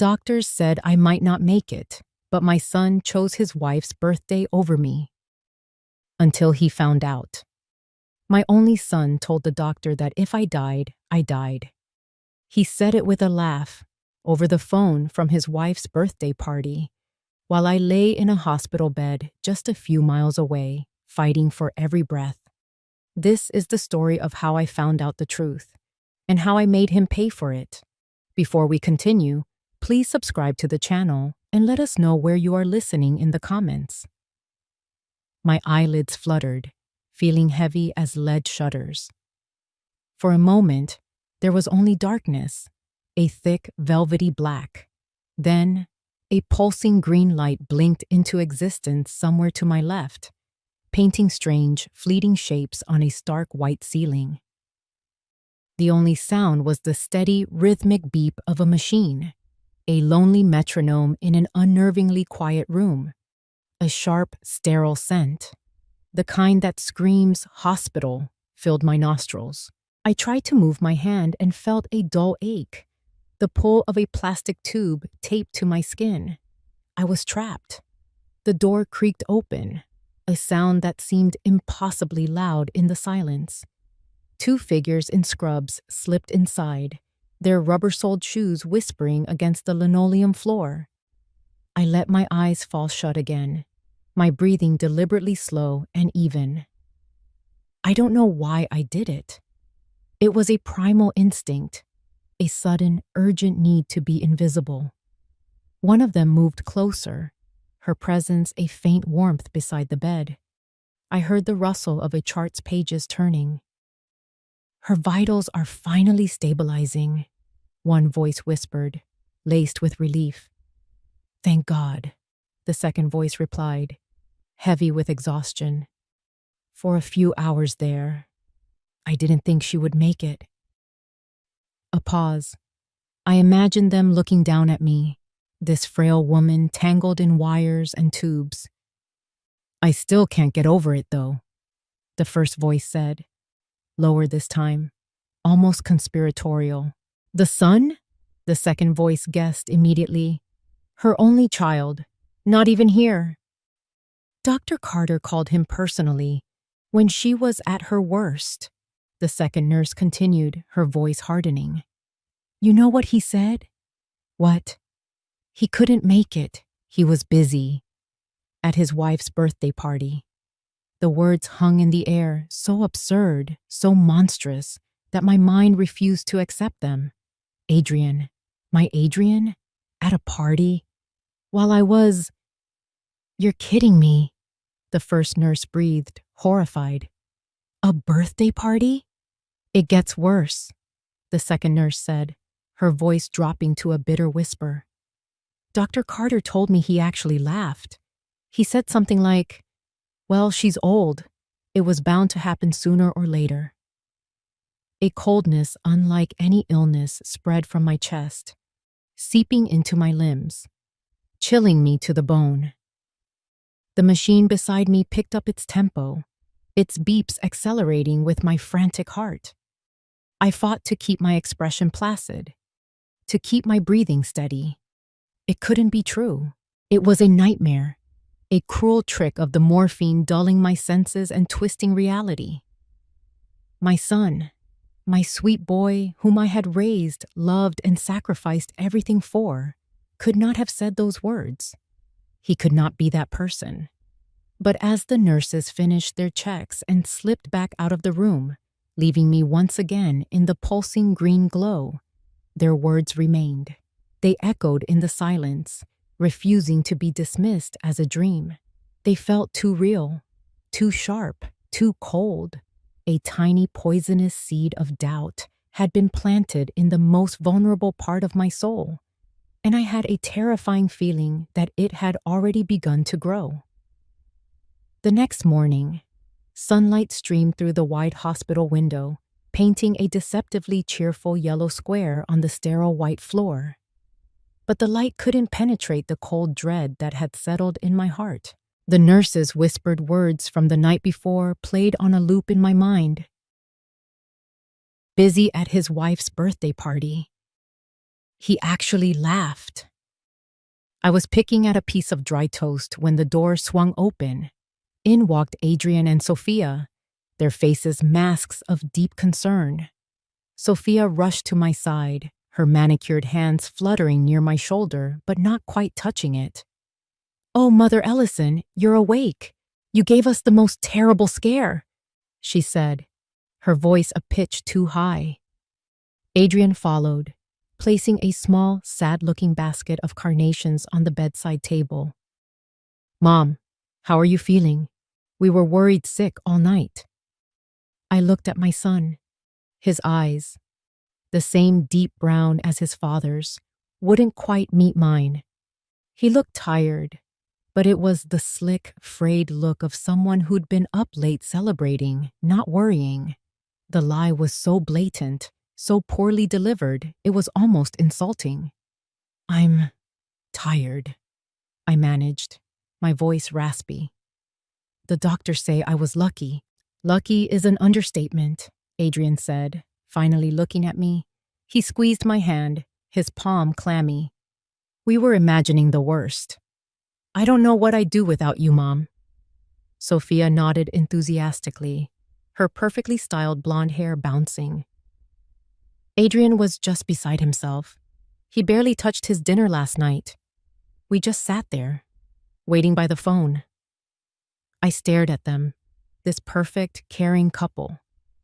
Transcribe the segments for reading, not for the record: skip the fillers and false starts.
doctors said I might not make it, but my son chose his wife's birthday over me. Until he found out. My only son told the doctor that if I died, I died. He said it with a laugh, over the phone from his wife's birthday party, while I lay in a hospital bed just a few miles away, fighting for every breath. This is the story of how I found out the truth, and how I made him pay for it. Before we continue, please subscribe to the channel and let us know where you are listening in the comments. My eyelids fluttered, feeling heavy as lead shutters. For a moment, there was only darkness, a thick, velvety black. Then, a pulsing green light blinked into existence somewhere to my left, painting strange, fleeting shapes on a stark white ceiling. The only sound was the steady, rhythmic beep of a machine, a lonely metronome in an unnervingly quiet room, a sharp, sterile scent. The kind that screams hospital filled my nostrils. I tried to move my hand and felt a dull ache, the pull of a plastic tube taped to my skin. I was trapped. The door creaked open, a sound that seemed impossibly loud in the silence. Two figures in scrubs slipped inside, their rubber-soled shoes whispering against the linoleum floor. I let my eyes fall shut again, my breathing deliberately slow and even. I don't know why I did it. It was a primal instinct, a sudden, urgent need to be invisible. One of them moved closer, her presence a faint warmth beside the bed. I heard the rustle of a chart's pages turning. "Her vitals are finally stabilizing," one voice whispered, laced with relief. "Thank God," the second voice replied, heavy with exhaustion. "For a few hours there, I didn't think she would make it." A pause. I imagined them looking down at me, this frail woman tangled in wires and tubes. "I still can't get over it, though," the first voice said, lower this time, almost conspiratorial. "The son?" the second voice guessed immediately. "Her only child, not even here." Dr. Carter called him personally when she was at her worst, the second nurse continued, her voice hardening. "You know what he said?" "What?" "He couldn't make it. He was busy." At his wife's birthday party. The words hung in the air, so absurd, so monstrous, that my mind refused to accept them. Adrian, my Adrian, at a party? While I was... "You're kidding me," the first nurse breathed, horrified. "A birthday party?" "It gets worse," the second nurse said, her voice dropping to a bitter whisper. "Dr. Carter told me he actually laughed. He said something like, 'Well, she's old. It was bound to happen sooner or later.'" A coldness unlike any illness spread from my chest, seeping into my limbs, chilling me to the bone. The machine beside me picked up its tempo, its beeps accelerating with my frantic heart. I fought to keep my expression placid, to keep my breathing steady. It couldn't be true. It was a nightmare, a cruel trick of the morphine dulling my senses and twisting reality. My son, my sweet boy whom I had raised, loved, and sacrificed everything for, could not have said those words. He could not be that person. But as the nurses finished their checks and slipped back out of the room, leaving me once again in the pulsing green glow, their words remained. They echoed in the silence, refusing to be dismissed as a dream. They felt too real, too sharp, too cold. A tiny poisonous seed of doubt had been planted in the most vulnerable part of my soul, and I had a terrifying feeling that it had already begun to grow. The next morning, sunlight streamed through the wide hospital window, painting a deceptively cheerful yellow square on the sterile white floor. But the light couldn't penetrate the cold dread that had settled in my heart. The nurse's whispered words from the night before played on a loop in my mind. Busy at his wife's birthday party. He actually laughed. I was picking at a piece of dry toast when the door swung open. In walked Adrian and Sophia, their faces masks of deep concern. Sophia rushed to my side, her manicured hands fluttering near my shoulder but not quite touching it. "Oh, Mother Ellison, you're awake. You gave us the most terrible scare," she said, her voice a pitch too high. Adrian followed, placing a small, sad-looking basket of carnations on the bedside table. "Mom, how are you feeling? We were worried sick all night." I looked at my son. His eyes, the same deep brown as his father's, wouldn't quite meet mine. He looked tired, but it was the slick, frayed look of someone who'd been up late celebrating, not worrying. The lie was so blatant, so poorly delivered, it was almost insulting. "I'm tired," I managed, my voice raspy. "The doctors say I was lucky." "Lucky is an understatement," Adrian said, finally looking at me. He squeezed my hand, his palm clammy. "We were imagining the worst. I don't know what I'd do without you, Mom." Sophia nodded enthusiastically, her perfectly styled blonde hair bouncing. Adrian was just beside himself. He barely touched his dinner last night. We just sat there, waiting by the phone. I stared at them, this perfect, caring couple.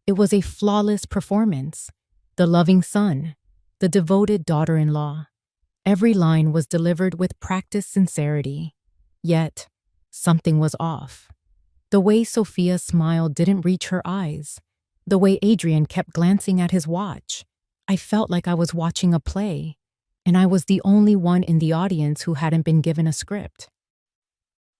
It was a flawless performance. The loving son, the devoted daughter-in-law. Every line was delivered with practiced sincerity. Yet, something was off. The way Sophia's smile didn't reach her eyes. The way Adrian kept glancing at his watch. I felt like I was watching a play, and I was the only one in the audience who hadn't been given a script.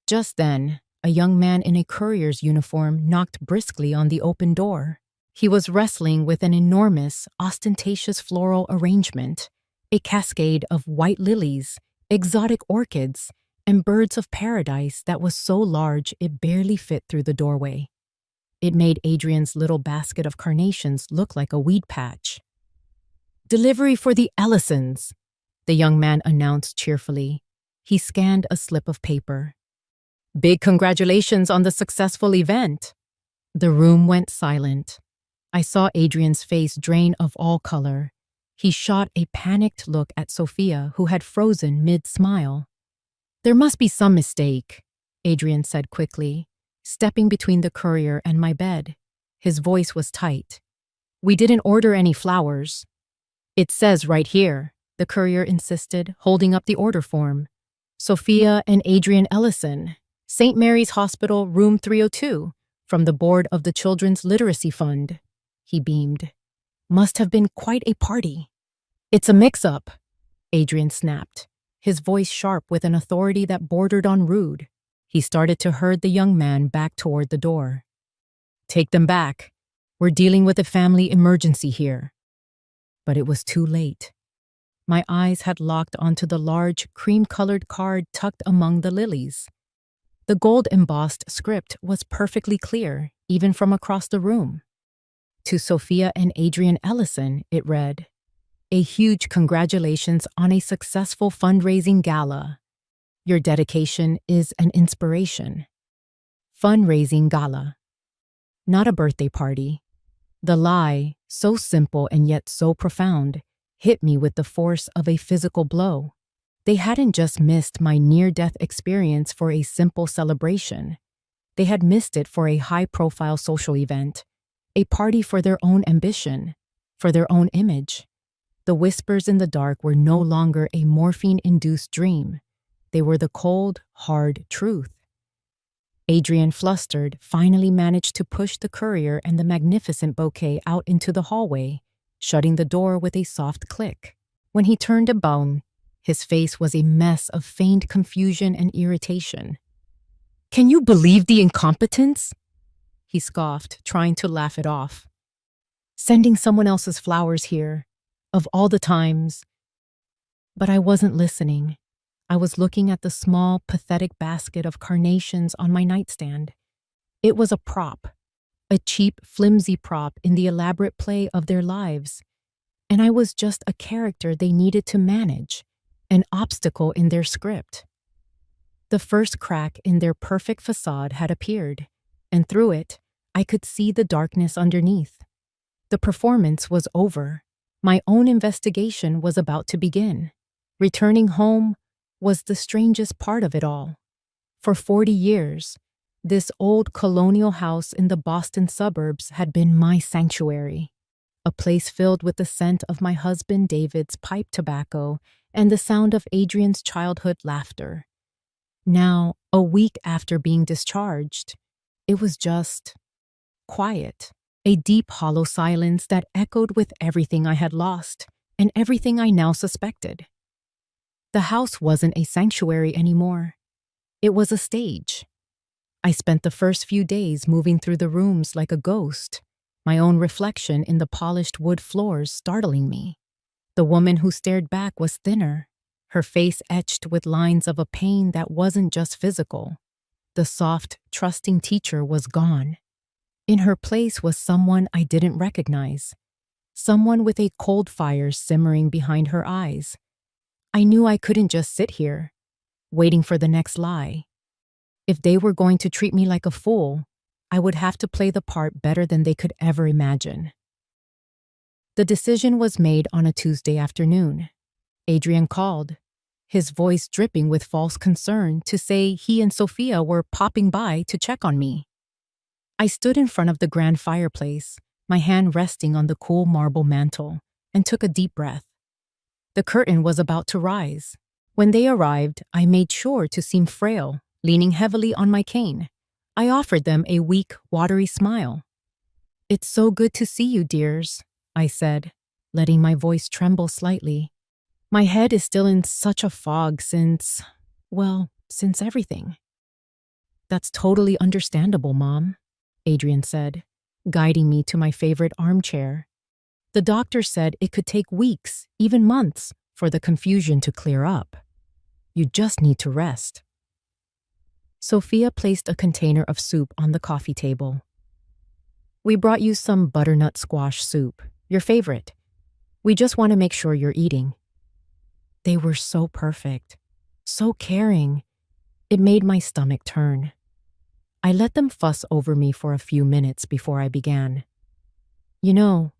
Just then, a young man in a courier's uniform knocked briskly on the open door. He was wrestling with an enormous, ostentatious floral arrangement, a cascade of white lilies, exotic orchids, and birds of paradise that was so large it barely fit through the doorway. It made Adrian's little basket of carnations look like a weed patch. "Delivery for the Ellisons," the young man announced cheerfully. He scanned a slip of paper. "Big congratulations on the successful event." The room went silent. I saw Adrian's face drain of all color. He shot a panicked look at Sophia, who had frozen mid-smile. "There must be some mistake," Adrian said quickly, stepping between the courier and my bed. His voice was tight. "We didn't order any flowers." "It says right here," the courier insisted, holding up the order form. "Sophia and Adrian Ellison, St. Mary's Hospital, room 302, from the board of the Children's Literacy Fund." He beamed. "Must have been quite a party." "It's a mix-up," Adrian snapped, his voice sharp with an authority that bordered on rude. He started to herd the young man back toward the door. "Take them back. We're dealing with a family emergency here." But it was too late. My eyes had locked onto the large, cream-colored card tucked among the lilies. The gold-embossed script was perfectly clear, even from across the room. To Sophia and Adrian Ellison, it read, "A huge congratulations on a successful fundraising gala. Your dedication is an inspiration." Fundraising gala. Not a birthday party. The lie, so simple and yet so profound, hit me with the force of a physical blow. They hadn't just missed my near-death experience for a simple celebration. They had missed it for a high-profile social event, a party for their own ambition, for their own image. The whispers in the dark were no longer a morphine-induced dream. They were the cold, hard truth. Adrian, flustered, finally managed to push the courier and the magnificent bouquet out into the hallway, shutting the door with a soft click. When he turned about, his face was a mess of feigned confusion and irritation. "Can you believe the incompetence?" he scoffed, trying to laugh it off. "Sending someone else's flowers here, of all the times." But I wasn't listening. I was looking at the small, pathetic basket of carnations on my nightstand. It was a prop, a cheap, flimsy prop in the elaborate play of their lives. And I was just a character they needed to manage, an obstacle in their script. The first crack in their perfect facade had appeared, and through it, I could see the darkness underneath. The performance was over. My own investigation was about to begin. Returning home was the strangest part of it all. For 40 years, this old colonial house in the Boston suburbs had been my sanctuary, a place filled with the scent of my husband David's pipe tobacco and the sound of Adrian's childhood laughter. Now, a week after being discharged, it was just quiet, a deep, hollow silence that echoed with everything I had lost and everything I now suspected. The house wasn't a sanctuary anymore. It was a stage. I spent the first few days moving through the rooms like a ghost, my own reflection in the polished wood floors startling me. The woman who stared back was thinner, her face etched with lines of a pain that wasn't just physical. The soft, trusting teacher was gone. In her place was someone I didn't recognize, someone with a cold fire simmering behind her eyes. I knew I couldn't just sit here, waiting for the next lie. If they were going to treat me like a fool, I would have to play the part better than they could ever imagine. The decision was made on a Tuesday afternoon. Adrian called, his voice dripping with false concern, to say he and Sophia were popping by to check on me. I stood in front of the grand fireplace, my hand resting on the cool marble mantel, and took a deep breath. The curtain was about to rise. When they arrived, I made sure to seem frail, leaning heavily on my cane. I offered them a weak, watery smile. "It's so good to see you, dears," I said, letting my voice tremble slightly. My head is still in such a fog since everything. "That's totally understandable, Mom," Adrian said, guiding me to my favorite armchair. "The doctor said it could take weeks, even months, for the confusion to clear up. You just need to rest." Sophia placed a container of soup on the coffee table. "We brought you some butternut squash soup, your favorite. We just want to make sure you're eating." They were so perfect, so caring. It made my stomach turn. I let them fuss over me for a few minutes before I began. "You know,"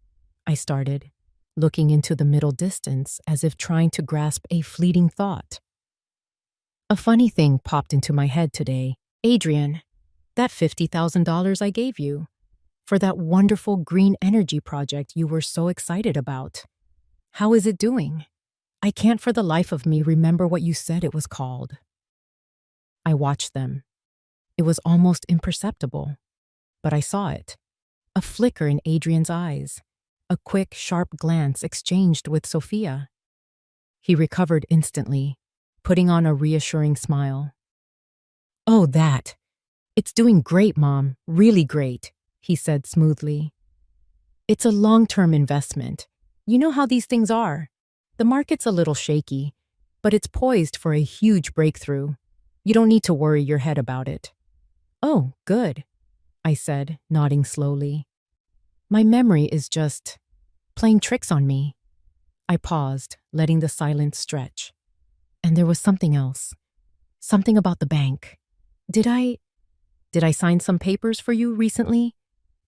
I started, looking into the middle distance as if trying to grasp a fleeting thought. "A funny thing popped into my head today. Adrian, that $50,000 I gave you for that wonderful green energy project you were so excited about. How is it doing? I can't for the life of me remember what you said it was called." I watched them. It was almost imperceptible, but I saw it. A flicker in Adrian's eyes, a quick, sharp glance exchanged with Sophia. He recovered instantly, putting on a reassuring smile. "Oh, that. It's doing great, Mom, really great," he said smoothly. "It's a long-term investment. You know how these things are. The market's a little shaky, but it's poised for a huge breakthrough. You don't need to worry your head about it." "Oh, good," I said, nodding slowly. "My memory is just playing tricks on me." I paused, letting the silence stretch. And there was something else. Something about the bank. Did I sign some papers for you recently?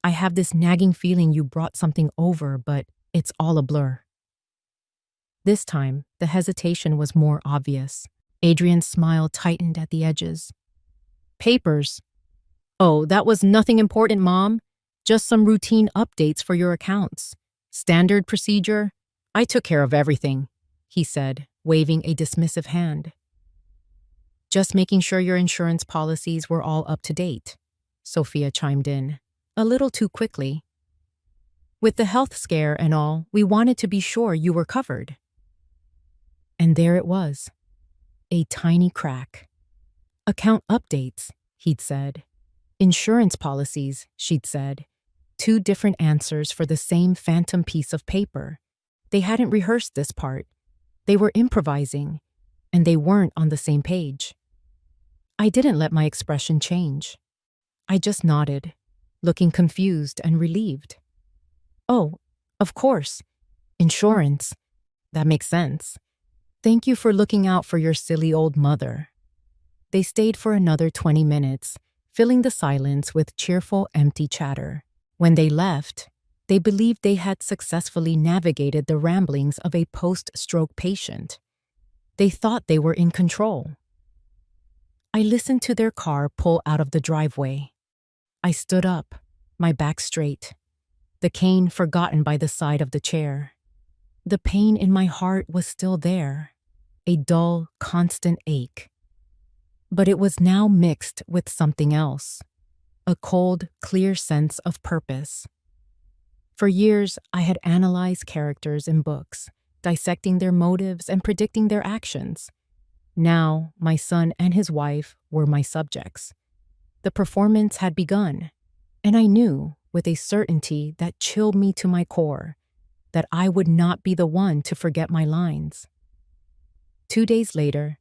I have this nagging feeling you brought something over, but it's all a blur. This time, the hesitation was more obvious. Adrian's smile tightened at the edges. "Papers? Oh, that was nothing important, Mom. Just some routine updates for your accounts. Standard procedure. I took care of everything," he said, waving a dismissive hand. "Just making sure your insurance policies were all up to date," Sophia chimed in, a little too quickly. "With the health scare and all, we wanted to be sure you were covered." And there it was, a tiny crack. "Account updates," he'd said. "Insurance policies," she'd said. Two different answers for the same phantom piece of paper. They hadn't rehearsed this part. They were improvising, and they weren't on the same page. I didn't let my expression change. I just nodded, looking confused and relieved. "Oh, of course. Insurance. That makes sense. Thank you for looking out for your silly old mother." They stayed for another 20 minutes, filling the silence with cheerful, empty chatter. When they left, they believed they had successfully navigated the ramblings of a post-stroke patient. They thought they were in control. I listened to their car pull out of the driveway. I stood up, my back straight, the cane forgotten by the side of the chair. The pain in my heart was still there, a dull, constant ache. But it was now mixed with something else, a cold, clear sense of purpose. For years, I had analyzed characters in books, dissecting their motives and predicting their actions. Now, my son and his wife were my subjects. The performance had begun, and I knew, with a certainty that chilled me to my core, that I would not be the one to forget my lines. 2 days later,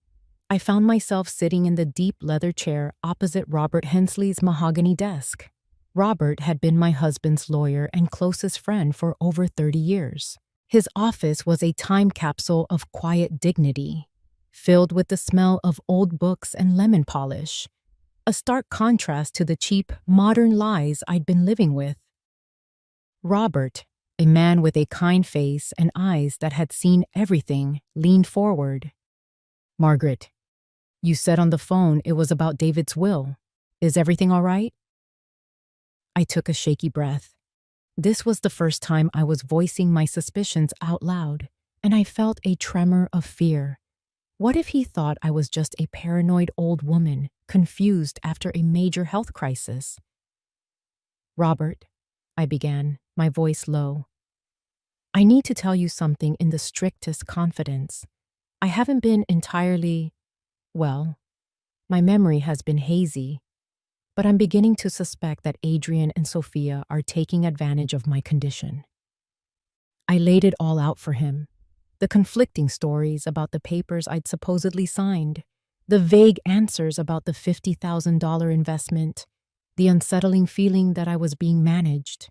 I found myself sitting in the deep leather chair opposite Robert Hensley's mahogany desk. Robert had been my husband's lawyer and closest friend for over 30 years. His office was a time capsule of quiet dignity, filled with the smell of old books and lemon polish, a stark contrast to the cheap, modern lies I'd been living with. Robert, a man with a kind face and eyes that had seen everything, leaned forward. "Margaret, you said on the phone it was about David's will. Is everything all right?" I took a shaky breath. This was the first time I was voicing my suspicions out loud, and I felt a tremor of fear. What if he thought I was just a paranoid old woman, confused after a major health crisis? "Robert," I began, my voice low, "I need to tell you something in the strictest confidence. I haven't been entirely, well, my memory has been hazy, but I'm beginning to suspect that Adrian and Sophia are taking advantage of my condition." I laid it all out for him. The conflicting stories about the papers I'd supposedly signed, the vague answers about the $50,000 investment, the unsettling feeling that I was being managed,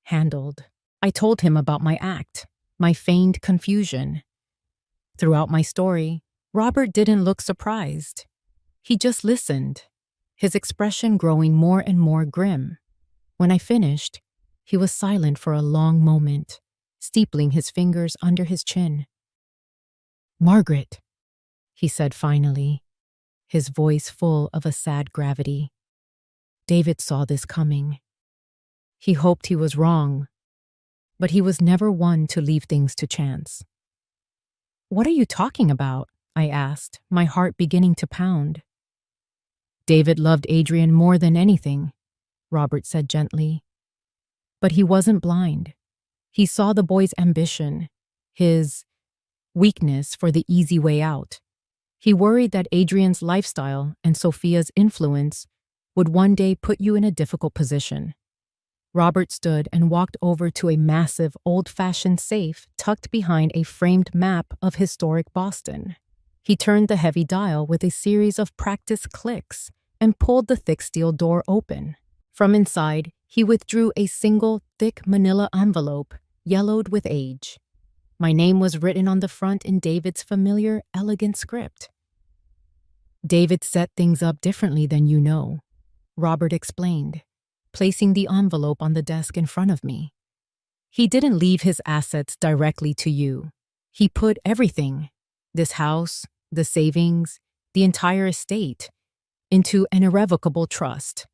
handled. I told him about my act, my feigned confusion. Throughout my story, Robert didn't look surprised. He just listened, his expression growing more and more grim. When I finished, he was silent for a long moment, steepling his fingers under his chin. "Margaret," he said finally, his voice full of a sad gravity. "David saw this coming. He hoped he was wrong, but he was never one to leave things to chance." "What are you talking about?" I asked, my heart beginning to pound. "David loved Adrian more than anything," Robert said gently. "But he wasn't blind. He saw the boy's ambition, his weakness for the easy way out. He worried that Adrian's lifestyle and Sophia's influence would one day put you in a difficult position." Robert stood and walked over to a massive, old-fashioned safe tucked behind a framed map of historic Boston. He turned the heavy dial with a series of practiced clicks and pulled the thick steel door open. From inside, he withdrew a single, thick manila envelope, yellowed with age. My name was written on the front in David's familiar, elegant script. "David set things up differently than you know," Robert explained, placing the envelope on the desk in front of me. "He didn't leave his assets directly to you. He put everything, this house, the savings, the entire estate, into an irrevocable trust,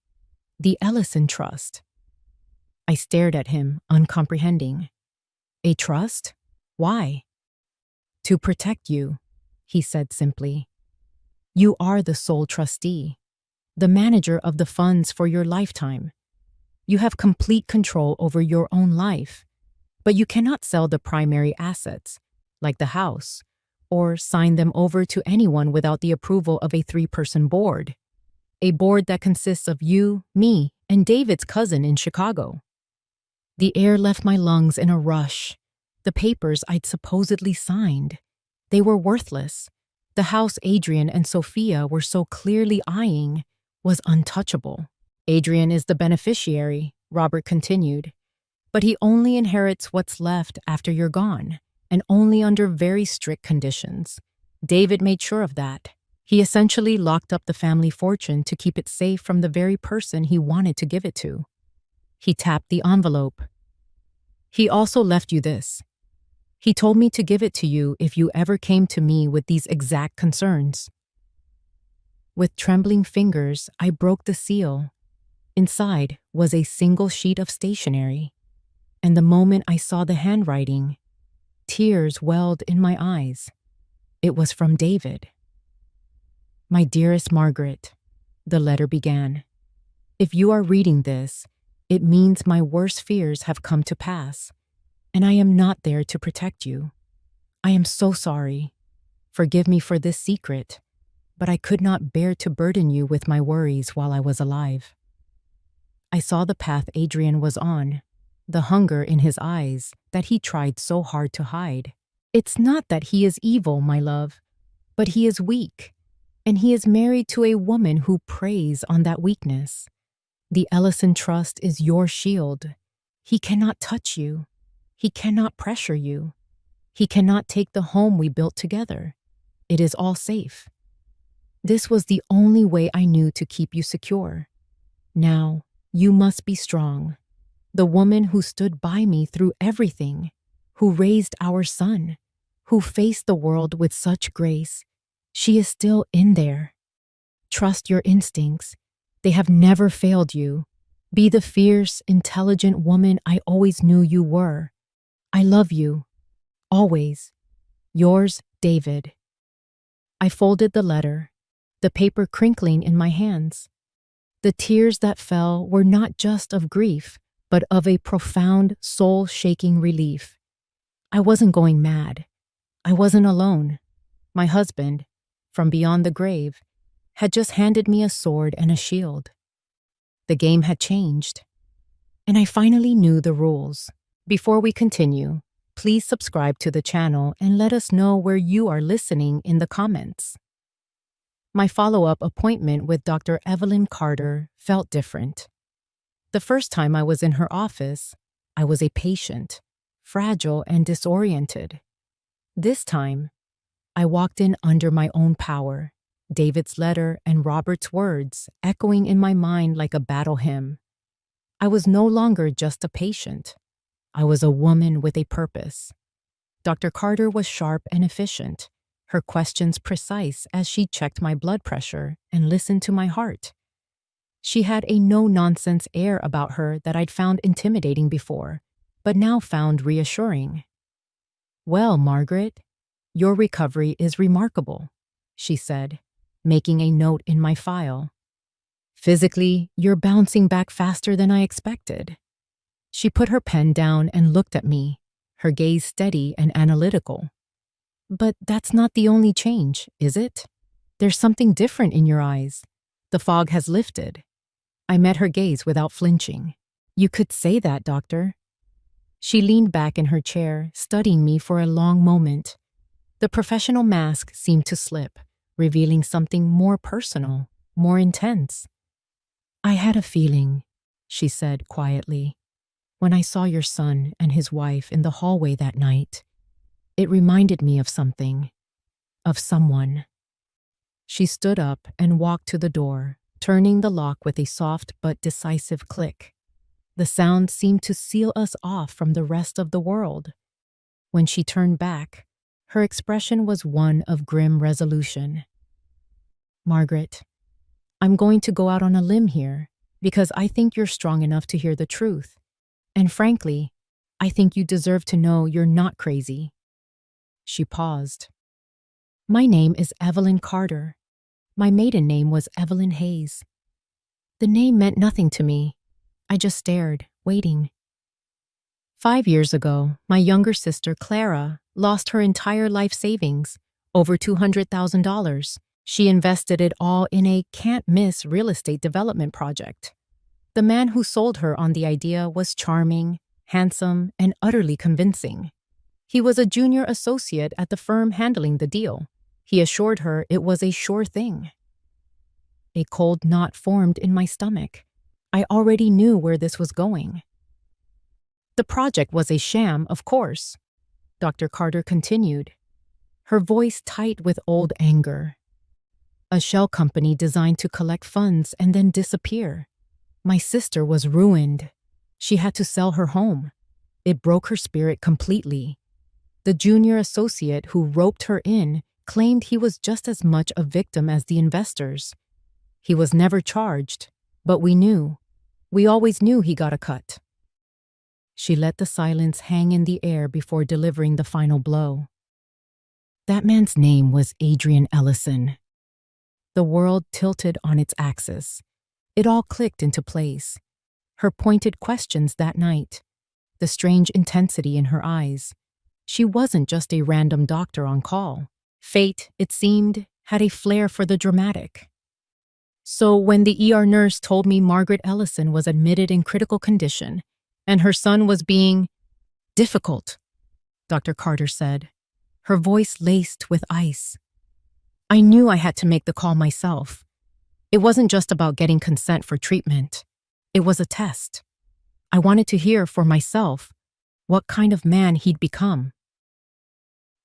the Ellison Trust." I stared at him, uncomprehending. "A trust? Why?" "To protect you," he said simply. "You are the sole trustee, the manager of the funds for your lifetime. You have complete control over your own life, but you cannot sell the primary assets, like the house, or sign them over to anyone without the approval of a 3-person board. A board that consists of you, me, and David's cousin in Chicago." The air left my lungs in a rush. The papers I'd supposedly signed, they were worthless. The house Adrian and Sophia were so clearly eyeing was untouchable. "Adrian is the beneficiary," Robert continued, "but he only inherits what's left after you're gone, and only under very strict conditions. David made sure of that. He essentially locked up the family fortune to keep it safe from the very person he wanted to give it to. He tapped the envelope. He also left you this. He told me to give it to you if you ever came to me with these exact concerns. With trembling fingers, I broke the seal. Inside was a single sheet of stationery, and the moment I saw the handwriting, tears welled in my eyes. It was from David. My dearest Margaret, the letter began. If you are reading this, it means my worst fears have come to pass, and I am not there to protect you. I am so sorry. Forgive me for this secret, but I could not bear to burden you with my worries while I was alive. I saw the path Adrian was on, the hunger in his eyes that he tried so hard to hide. It's not that he is evil, my love, but he is weak, and he is married to a woman who preys on that weakness. The Ellison Trust is your shield. He cannot touch you. He cannot pressure you. He cannot take the home we built together. It is all safe. This was the only way I knew to keep you secure. Now, you must be strong. The woman who stood by me through everything, who raised our son, who faced the world with such grace, she is still in there. Trust your instincts. They have never failed you. Be the fierce, intelligent woman I always knew you were. I love you. Always. Yours, David. I folded the letter, the paper crinkling in my hands. The tears that fell were not just of grief, but of a profound, soul-shaking relief. I wasn't going mad. I wasn't alone. My husband, from beyond the grave, had just handed me a sword and a shield. The game had changed, and I finally knew the rules. Before we continue, please subscribe to the channel and let us know where you are listening in the comments. My follow-up appointment with Dr. Evelyn Carter felt different. The first time I was in her office, I was a patient, fragile and disoriented. This time, I walked in under my own power, David's letter and Robert's words echoing in my mind like a battle hymn. I was no longer just a patient. I was a woman with a purpose. Dr. Carter was sharp and efficient, her questions precise as she checked my blood pressure and listened to my heart. She had a no-nonsense air about her that I'd found intimidating before, but now found reassuring. "Well, Margaret, your recovery is remarkable," she said, making a note in my file. "Physically, you're bouncing back faster than I expected." She put her pen down and looked at me, her gaze steady and analytical. "But that's not the only change, is it? There's something different in your eyes. The fog has lifted." I met her gaze without flinching. "You could say that, doctor." She leaned back in her chair, studying me for a long moment. The professional mask seemed to slip, revealing something more personal, more intense. "I had a feeling," she said quietly. "When I saw your son and his wife in the hallway that night, it reminded me of something, of someone." She stood up and walked to the door, turning the lock with a soft but decisive click. The sound seemed to seal us off from the rest of the world. When she turned back, her expression was one of grim resolution. "Margaret, I'm going to go out on a limb here because I think you're strong enough to hear the truth. And frankly, I think you deserve to know you're not crazy." She paused. "My name is Evelyn Carter. My maiden name was Evelyn Hayes." The name meant nothing to me. I just stared, waiting. 5 years ago, my younger sister, Clara, lost her entire life savings, over $200,000. She invested it all in a can't-miss real estate development project. The man who sold her on the idea was charming, handsome, and utterly convincing. He was a junior associate at the firm handling the deal. He assured her it was a sure thing. A cold knot formed in my stomach. I already knew where this was going. "The project was a sham, of course," Dr. Carter continued. her voice tight with old anger. A shell company designed to collect funds and then disappear. My sister was ruined. She had to sell her home. It broke her spirit completely. The junior associate who roped her in claimed he was just as much a victim as the investors. He was never charged, but we knew. We always knew he got a cut. She let the silence hang in the air before delivering the final blow. That man's name was Adrian Ellison. The world tilted on its axis. It all clicked into place. Her pointed questions that night, the strange intensity in her eyes. She wasn't just a random doctor on call. Fate, it seemed, had a flair for the dramatic. So when the ER nurse told me Margaret Ellison was admitted in critical condition and her son was being difficult, Dr. Carter said, her voice laced with ice, I knew I had to make the call myself. It wasn't just about getting consent for treatment. It was a test. I wanted to hear for myself what kind of man he'd become.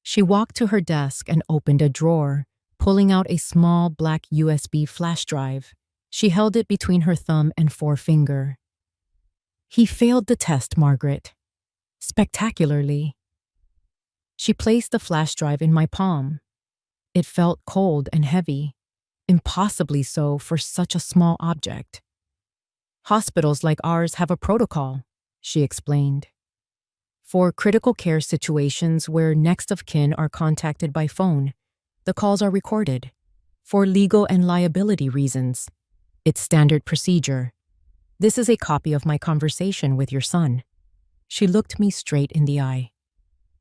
She walked to her desk and opened a drawer, pulling out a small black USB flash drive. She held it between her thumb and forefinger. He failed the test, Margaret. Spectacularly. She placed the flash drive in my palm. It felt cold and heavy, impossibly so for such a small object. Hospitals like ours have a protocol, she explained. For critical care situations where next of kin are contacted by phone, the calls are recorded. For legal and liability reasons, it's standard procedure. This is a copy of my conversation with your son. She looked me straight in the eye.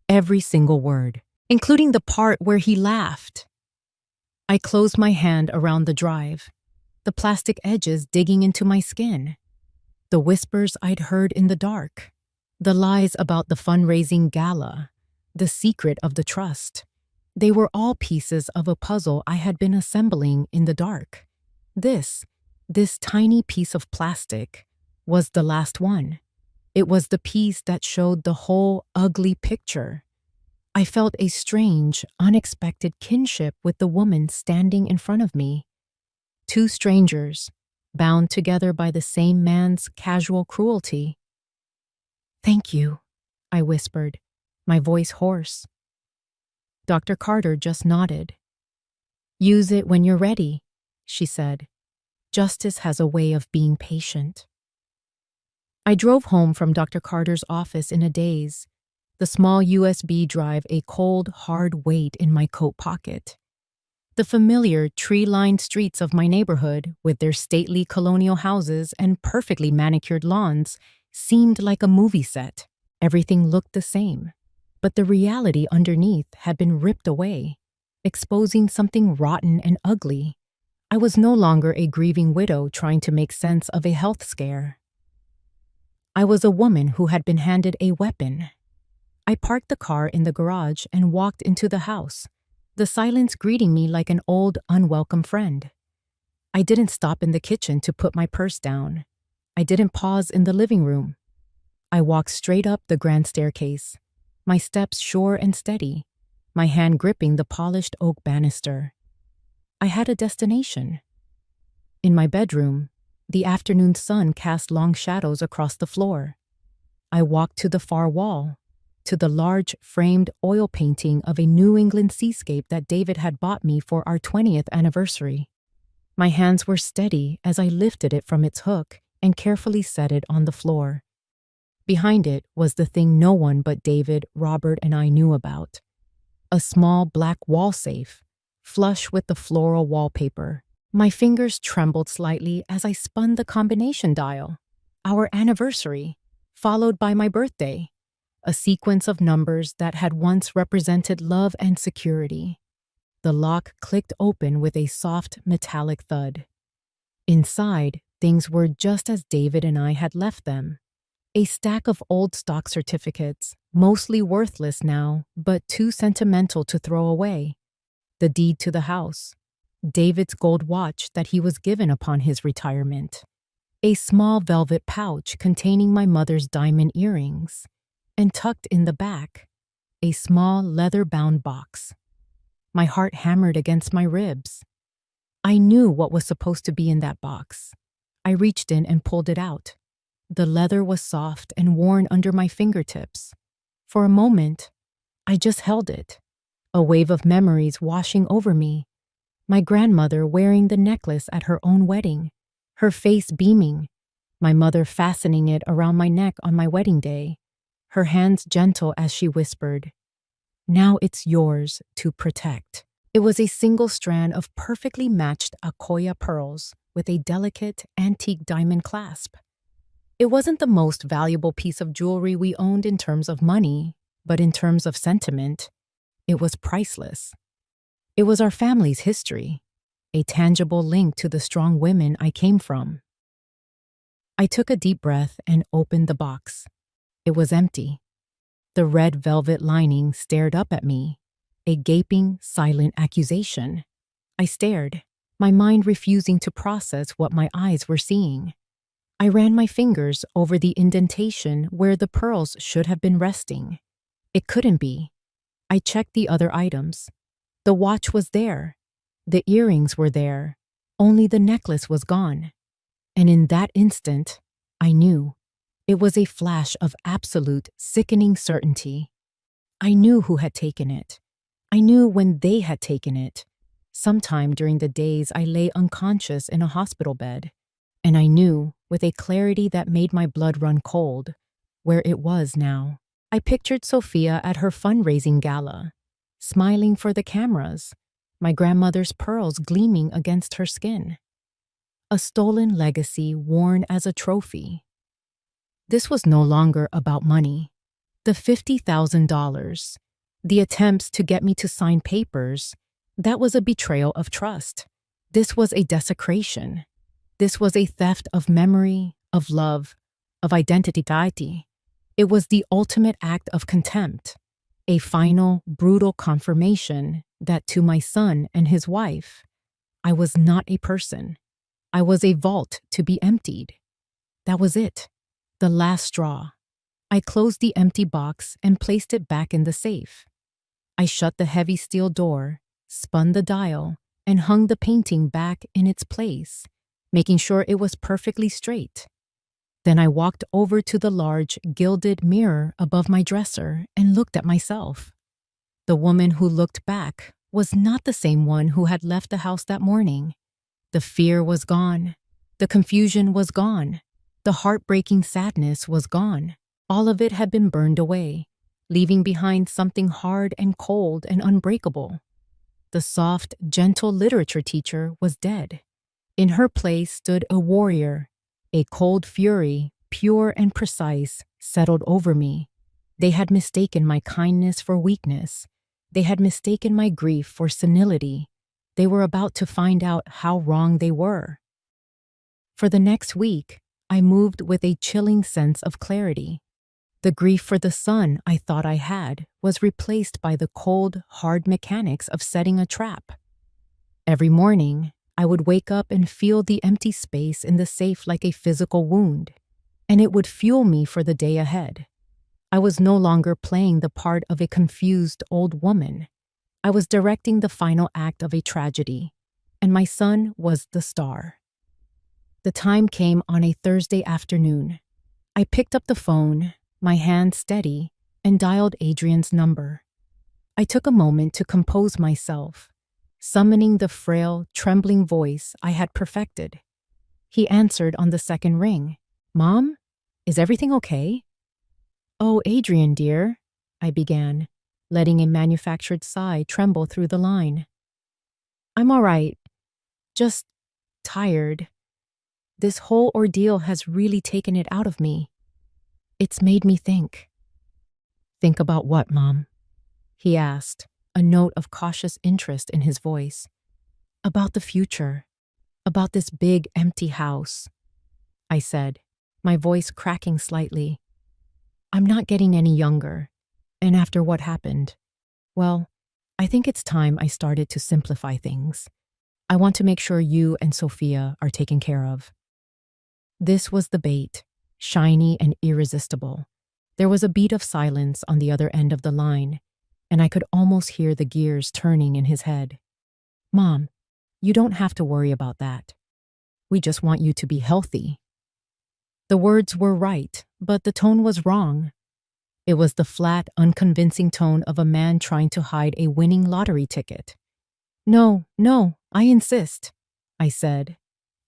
Every single word, including the part where he laughed. I closed my hand around the drive, the plastic edges digging into my skin. The whispers I'd heard in the dark, the lies about the fundraising gala, the secret of the trust. They were all pieces of a puzzle I had been assembling in the dark. This tiny piece of plastic was the last one. It was the piece that showed the whole ugly picture. I felt a strange, unexpected kinship with the woman standing in front of me. Two strangers, bound together by the same man's casual cruelty. Thank you, I whispered, my voice hoarse. Dr. Carter just nodded. Use it when you're ready, she said. Justice has a way of being patient. I drove home from Dr. Carter's office in a daze, the small USB drive a cold, hard weight in my coat pocket. The familiar tree-lined streets of my neighborhood, with their stately colonial houses and perfectly manicured lawns, seemed like a movie set. Everything looked the same, but the reality underneath had been ripped away, exposing something rotten and ugly. I was no longer a grieving widow trying to make sense of a health scare. I was a woman who had been handed a weapon. I parked the car in the garage and walked into the house, the silence greeting me like an old, unwelcome friend. I didn't stop in the kitchen to put my purse down. I didn't pause in the living room. I walked straight up the grand staircase, my steps sure and steady, my hand gripping the polished oak banister. I had a destination. In my bedroom, the afternoon sun cast long shadows across the floor. I walked to the far wall, to the large framed oil painting of a New England seascape that David had bought me for our 20th anniversary. My hands were steady as I lifted it from its hook and carefully set it on the floor. Behind it was the thing no one but David, Robert, and I knew about. A small black wall safe, flush with the floral wallpaper. My fingers trembled slightly as I spun the combination dial. Our anniversary, followed by my birthday. A sequence of numbers that had once represented love and security. The lock clicked open with a soft, metallic thud. Inside, things were just as David and I had left them. A stack of old stock certificates, mostly worthless now, but too sentimental to throw away. The deed to the house. David's gold watch that he was given upon his retirement. A small velvet pouch containing my mother's diamond earrings. And tucked in the back, a small leather-bound box. My heart hammered against my ribs. I knew what was supposed to be in that box. I reached in and pulled it out. The leather was soft and worn under my fingertips. For a moment, I just held it, a wave of memories washing over me. My grandmother wearing the necklace at her own wedding, her face beaming, my mother fastening it around my neck on my wedding day, her hands gentle as she whispered, "Now it's yours to protect." It was a single strand of perfectly matched Akoya pearls with a delicate antique diamond clasp. It wasn't the most valuable piece of jewelry we owned in terms of money, but in terms of sentiment, it was priceless. It was our family's history, a tangible link to the strong women I came from. I took a deep breath and opened the box. It was empty. The red velvet lining stared up at me, a gaping, silent accusation. I stared, my mind refusing to process what my eyes were seeing. I ran my fingers over the indentation where the pearls should have been resting. It couldn't be. I checked the other items. The watch was there. The earrings were there. Only the necklace was gone. And in that instant, I knew. It was a flash of absolute, sickening certainty. I knew who had taken it. I knew when they had taken it, sometime during the days I lay unconscious in a hospital bed. And I knew, with a clarity that made my blood run cold, where it was now. I pictured Sophia at her fundraising gala, smiling for the cameras, my grandmother's pearls gleaming against her skin. A stolen legacy worn as a trophy. This was no longer about money. The $50,000, the attempts to get me to sign papers, that was a betrayal of trust. This was a desecration. This was a theft of memory, of love, of identity. It was the ultimate act of contempt, a final, brutal confirmation that to my son and his wife, I was not a person. I was a vault to be emptied. That was it, the last straw. I closed the empty box and placed it back in the safe. I shut the heavy steel door, spun the dial, and hung the painting back in its place, making sure it was perfectly straight. Then I walked over to the large, gilded mirror above my dresser and looked at myself. The woman who looked back was not the same one who had left the house that morning. The fear was gone. The confusion was gone. The heartbreaking sadness was gone. All of it had been burned away, leaving behind something hard and cold and unbreakable. The soft, gentle literature teacher was dead. In her place stood a warrior. A cold fury, pure and precise, settled over me. They had mistaken my kindness for weakness. They had mistaken my grief for senility. They were about to find out how wrong they were. For the next week, I moved with a chilling sense of clarity. The grief for the son I thought I had was replaced by the cold, hard mechanics of setting a trap. Every morning, I would wake up and feel the empty space in the safe like a physical wound, and it would fuel me for the day ahead. I was no longer playing the part of a confused old woman. I was directing the final act of a tragedy, and my son was the star. The time came on a Thursday afternoon. I picked up the phone, my hand steady, and dialed Adrian's number. I took a moment to compose myself, summoning the frail, trembling voice I had perfected. He answered on the second ring. "Mom, is everything okay?" "Oh, Adrian, dear," I began, letting a manufactured sigh tremble through the line. "I'm all right. Just tired. This whole ordeal has really taken it out of me. It's made me think." "Think about what, Mom?" he asked, a note of cautious interest in his voice. "About the future. About this big, empty house," I said, my voice cracking slightly. "I'm not getting any younger, and after what happened, well, I think it's time I started to simplify things. I want to make sure you and Sophia are taken care of." This was the bait, shiny and irresistible. There was a beat of silence on the other end of the line, and I could almost hear the gears turning in his head. Mom, you don't have to worry about that. We just want you to be healthy. The words were right, but the tone was wrong. It was the flat, unconvincing tone of a man trying to hide a winning lottery ticket. No, I insist, I said,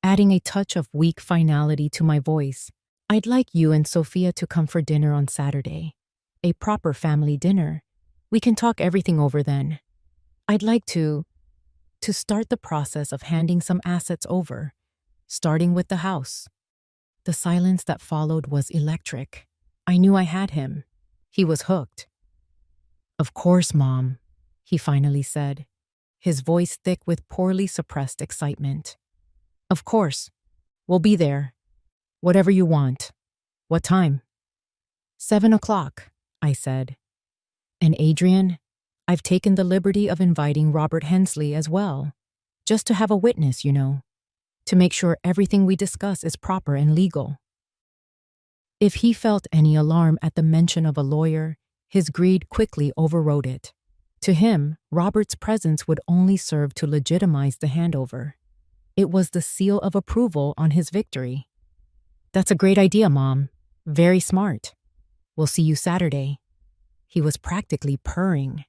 adding a touch of weak finality to my voice. I'd like you and Sophia to come for dinner on Saturday. A proper family dinner. We can talk everything over then. I'd like to start the process of handing some assets over, starting with the house. The silence that followed was electric. I knew I had him. He was hooked. Of course, Mom, he finally said, his voice thick with poorly suppressed excitement. Of course. We'll be there. Whatever you want. What time? 7 o'clock, I said. And Adrian, I've taken the liberty of inviting Robert Hensley as well, just to have a witness, to make sure everything we discuss is proper and legal. If he felt any alarm at the mention of a lawyer, his greed quickly overrode it. To him, Robert's presence would only serve to legitimize the handover. It was the seal of approval on his victory. That's a great idea, Mom. Very smart. We'll see you Saturday. He was practically purring.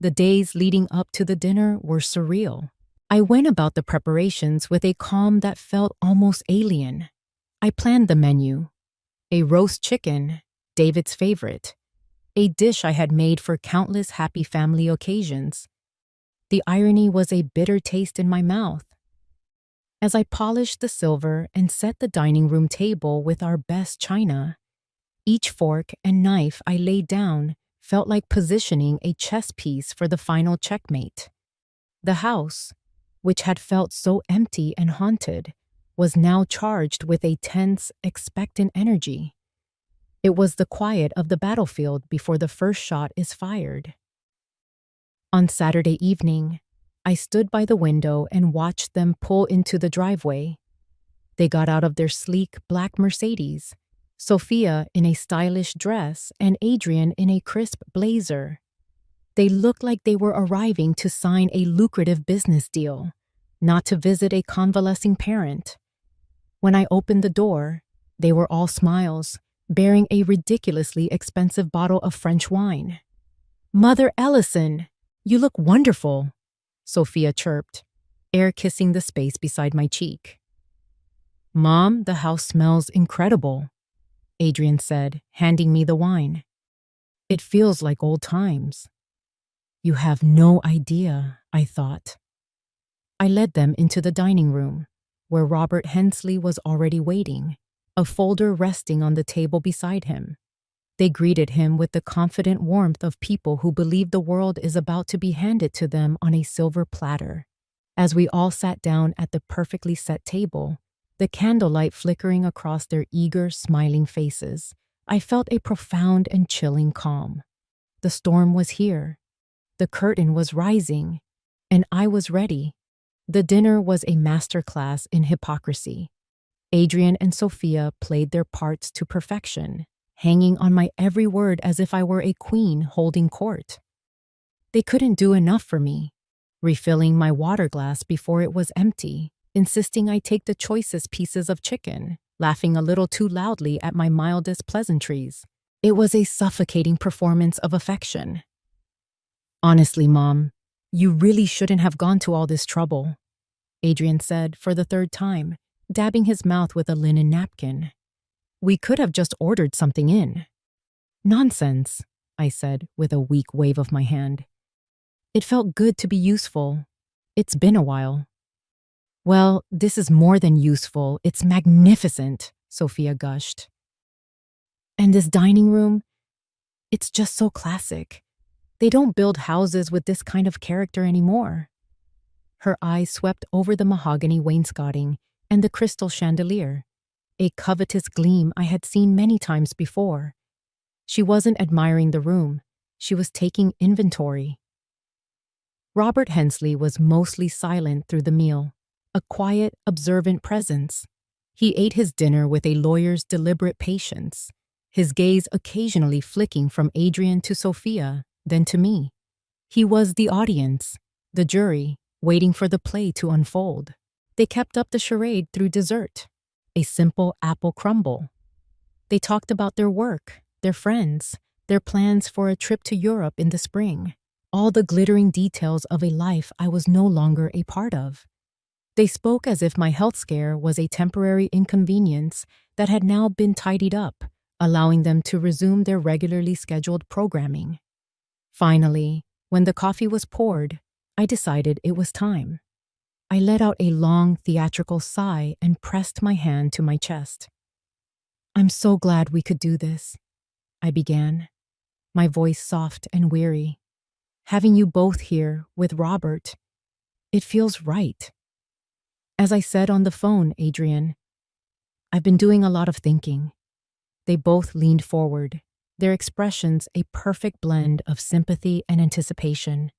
The days leading up to the dinner were surreal. I went about the preparations with a calm that felt almost alien. I planned the menu. A roast chicken, David's favorite. A dish I had made for countless happy family occasions. The irony was a bitter taste in my mouth. As I polished the silver and set the dining room table with our best china, each fork and knife I laid down felt like positioning a chess piece for the final checkmate. The house, which had felt so empty and haunted, was now charged with a tense, expectant energy. It was the quiet of the battlefield before the first shot is fired. On Saturday evening, I stood by the window and watched them pull into the driveway. They got out of their sleek black Mercedes, Sophia in a stylish dress and Adrian in a crisp blazer. They looked like they were arriving to sign a lucrative business deal, not to visit a convalescing parent. When I opened the door, they were all smiles, bearing a ridiculously expensive bottle of French wine. Mother Ellison, you look wonderful, Sophia chirped, air kissing the space beside my cheek. Mom, the house smells incredible, Adrian said, handing me the wine. It feels like old times. You have no idea, I thought. I led them into the dining room, where Robert Hensley was already waiting, a folder resting on the table beside him. They greeted him with the confident warmth of people who believe the world is about to be handed to them on a silver platter. As we all sat down at the perfectly set table, the candlelight flickering across their eager, smiling faces, I felt a profound and chilling calm. The storm was here. The curtain was rising, and I was ready. The dinner was a masterclass in hypocrisy. Adrian and Sophia played their parts to perfection, hanging on my every word as if I were a queen holding court. They couldn't do enough for me, refilling my water glass before it was empty, insisting I take the choicest pieces of chicken, laughing a little too loudly at my mildest pleasantries. It was a suffocating performance of affection. Honestly, Mom, you really shouldn't have gone to all this trouble, Adrian said for the third time, dabbing his mouth with a linen napkin. We could have just ordered something in. Nonsense, I said with a weak wave of my hand. It felt good to be useful. It's been a while. Well, this is more than useful. It's magnificent, Sophia gushed. And this dining room, it's just so classic. They don't build houses with this kind of character anymore. Her eyes swept over the mahogany wainscoting and the crystal chandelier, a covetous gleam I had seen many times before. She wasn't admiring the room. She was taking inventory. Robert Hensley was mostly silent through the meal, a quiet, observant presence. He ate his dinner with a lawyer's deliberate patience, his gaze occasionally flicking from Adrian to Sophia, then to me. He was the audience, the jury, waiting for the play to unfold. They kept up the charade through dessert, a simple apple crumble. They talked about their work, their friends, their plans for a trip to Europe in the spring, all the glittering details of a life I was no longer a part of. They spoke as if my health scare was a temporary inconvenience that had now been tidied up, allowing them to resume their regularly scheduled programming. Finally, when the coffee was poured, I decided it was time. I let out a long theatrical sigh and pressed my hand to my chest. "I'm so glad we could do this," I began, my voice soft and weary. "Having you both here with Robert, it feels right." As I said on the phone, Adrian, "I've been doing a lot of thinking." They both leaned forward, their expressions a perfect blend of sympathy and anticipation.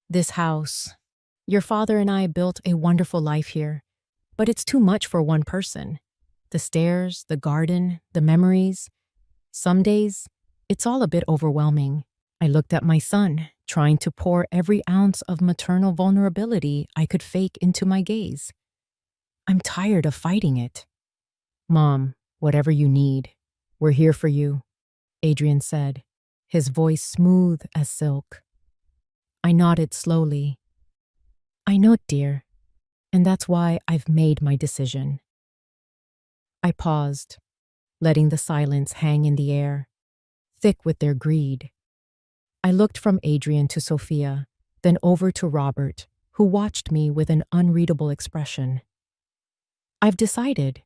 "This house, your father and I built a wonderful life here, but it's too much for one person. The stairs, the garden, the memories. Some days, it's all a bit overwhelming." I looked at my son, trying to pour every ounce of maternal vulnerability I could fake into my gaze. "I'm tired of fighting it." "Mom, whatever you need, we're here for you," Adrian said, his voice smooth as silk. I nodded slowly. "I know, dear, and that's why I've made my decision." I paused, letting the silence hang in the air, thick with their greed. I looked from Adrian to Sophia, then over to Robert, who watched me with an unreadable expression. "I've decided,"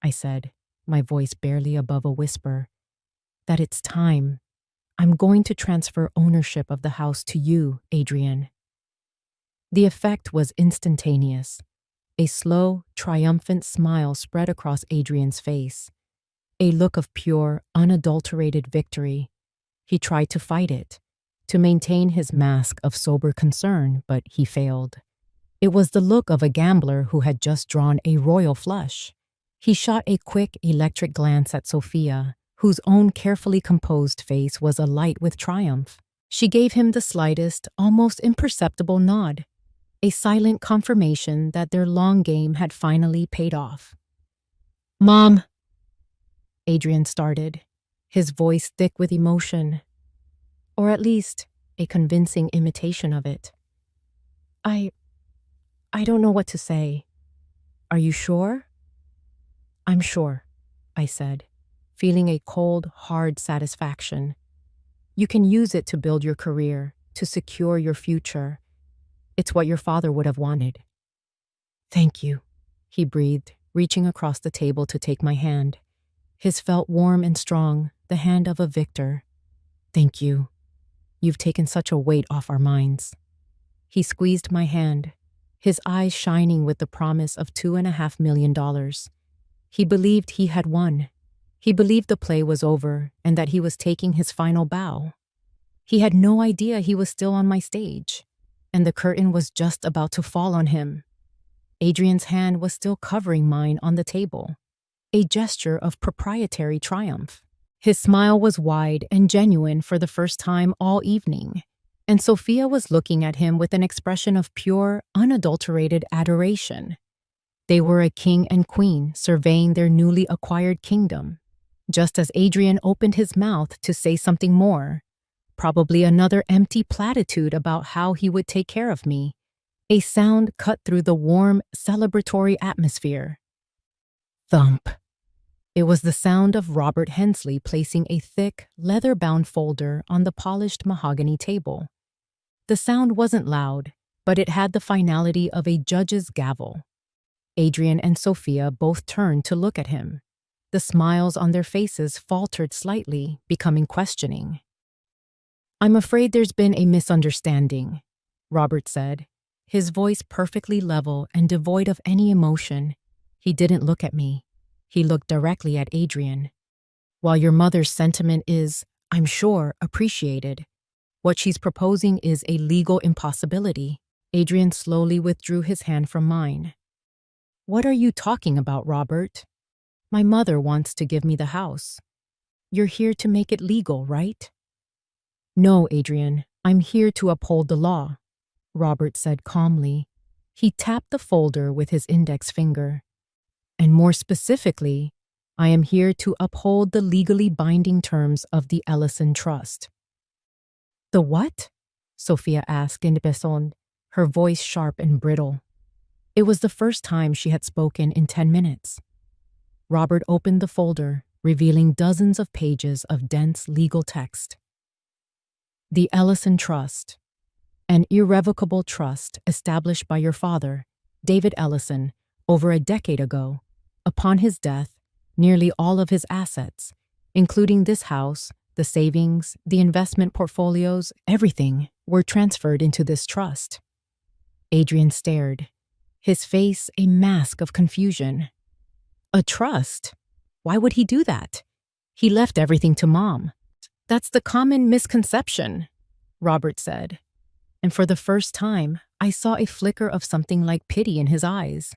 I said, my voice barely above a whisper, "that it's time. I'm going to transfer ownership of the house to you, Adrian." The effect was instantaneous. A slow, triumphant smile spread across Adrian's face, a look of pure, unadulterated victory. He tried to fight it, to maintain his mask of sober concern, but he failed. It was the look of a gambler who had just drawn a royal flush. He shot a quick, electric glance at Sophia, whose own carefully composed face was alight with triumph. She gave him the slightest, almost imperceptible nod, a silent confirmation that their long game had finally paid off. "Mom," Adrian started, his voice thick with emotion, or at least a convincing imitation of it. I don't know what to say. Are you sure?" "I'm sure," I said, feeling a cold, hard satisfaction. "You can use it to build your career, to secure your future. It's what your father would have wanted." "Thank you," he breathed, reaching across the table to take my hand. His felt warm and strong, the hand of a victor. "Thank you. You've taken such a weight off our minds." He squeezed my hand, his eyes shining with the promise of $2.5 million. He believed he had won. He believed the play was over and that he was taking his final bow. He had no idea he was still on my stage, and the curtain was just about to fall on him. Adrian's hand was still covering mine on the table, a gesture of proprietary triumph. His smile was wide and genuine for the first time all evening, and Sophia was looking at him with an expression of pure, unadulterated adoration. They were a king and queen surveying their newly acquired kingdom. Just as Adrian opened his mouth to say something more, probably another empty platitude about how he would take care of me, a sound cut through the warm, celebratory atmosphere. Thump. It was the sound of Robert Hensley placing a thick, leather-bound folder on the polished mahogany table. The sound wasn't loud, but it had the finality of a judge's gavel. Adrian and Sophia both turned to look at him. The smiles on their faces faltered slightly, becoming questioning. "I'm afraid there's been a misunderstanding," Robert said, his voice perfectly level and devoid of any emotion. He didn't look at me. He looked directly at Adrian. "While your mother's sentiment is, I'm sure, appreciated, what she's proposing is a legal impossibility." Adrian slowly withdrew his hand from mine. "What are you talking about, Robert? My mother wants to give me the house. You're here to make it legal, right?" "No, Adrian, I'm here to uphold the law, Robert said calmly. He tapped the folder with his index finger. And more specifically, I am here to uphold the legally binding terms of the Ellison Trust. The what? Sophia asked in Besson, her voice sharp and brittle. It was the first time she had spoken in 10 minutes. Robert opened the folder, revealing dozens of pages of dense legal text. The Ellison Trust, an irrevocable trust established by your father, David Ellison, over a decade ago. Upon his death, nearly all of his assets, including this house, the savings, the investment portfolios, everything, were transferred into this trust. Adrian stared, his face a mask of confusion. A trust? Why would he do that? He left everything to Mom. That's the common misconception, Robert said. And for the first time, I saw a flicker of something like pity in his eyes.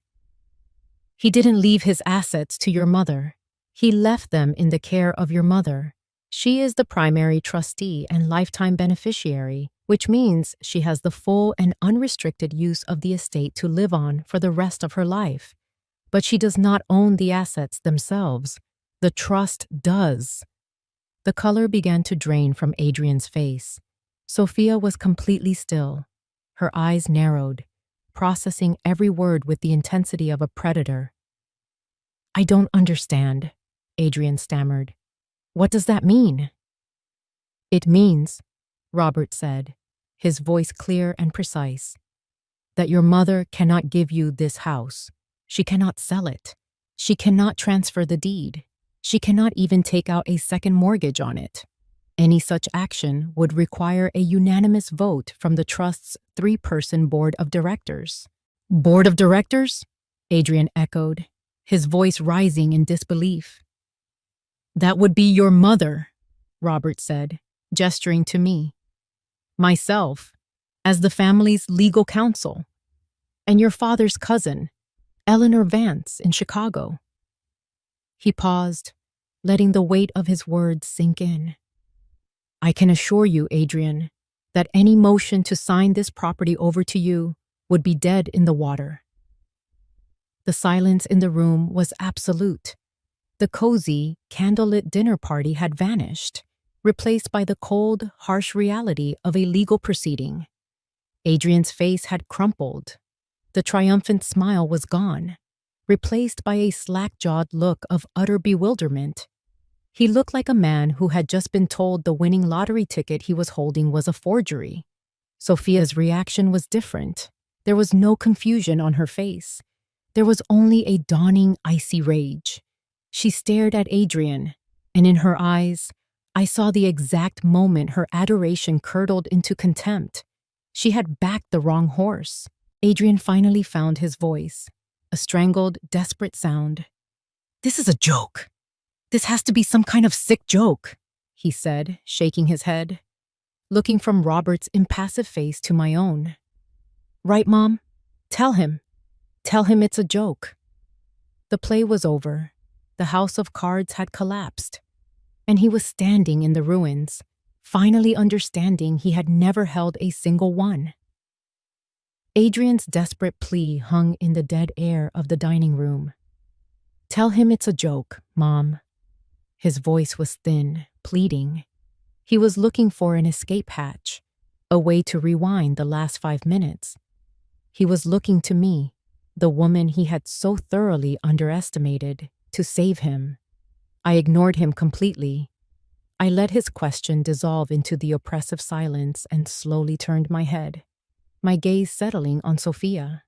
He didn't leave his assets to your mother. He left them in the care of your mother. She is the primary trustee and lifetime beneficiary, which means she has the full and unrestricted use of the estate to live on for the rest of her life. But she does not own the assets themselves. The trust does. The color began to drain from Adrian's face. Sophia was completely still. Her eyes narrowed, processing every word with the intensity of a predator. I don't understand, Adrian stammered. What does that mean? It means, Robert said, his voice clear and precise, that your mother cannot give you this house. She cannot sell it. She cannot transfer the deed. She cannot even take out a second mortgage on it. Any such action would require a unanimous vote from the trust's 3-person board of directors. Board of directors? Adrian echoed, his voice rising in disbelief. That would be your mother, Robert said, gesturing to me. Myself, as the family's legal counsel, and your father's cousin, Eleanor Vance, in Chicago. He paused, letting the weight of his words sink in. I can assure you, Adrian, that any motion to sign this property over to you would be dead in the water. The silence in the room was absolute. The cozy, candlelit dinner party had vanished, replaced by the cold, harsh reality of a legal proceeding. Adrian's face had crumpled. The triumphant smile was gone, replaced by a slack-jawed look of utter bewilderment. He looked like a man who had just been told the winning lottery ticket he was holding was a forgery. Sophia's reaction was different. There was no confusion on her face. There was only a dawning icy rage. She stared at Adrian, and in her eyes, I saw the exact moment her adoration curdled into contempt. She had backed the wrong horse. Adrian finally found his voice, a strangled, desperate sound. This is a joke. This has to be some kind of sick joke, he said, shaking his head, looking from Robert's impassive face to my own. Right, Mom? Tell him. Tell him it's a joke. The play was over. The house of cards had collapsed, and he was standing in the ruins, finally understanding he had never held a single one. Adrian's desperate plea hung in the dead air of the dining room. Tell him it's a joke, Mom. His voice was thin, pleading. He was looking for an escape hatch, a way to rewind the last 5 minutes. He was looking to me, the woman he had so thoroughly underestimated, to save him. I ignored him completely. I let his question dissolve into the oppressive silence and slowly turned my head, my gaze settling on Sophia.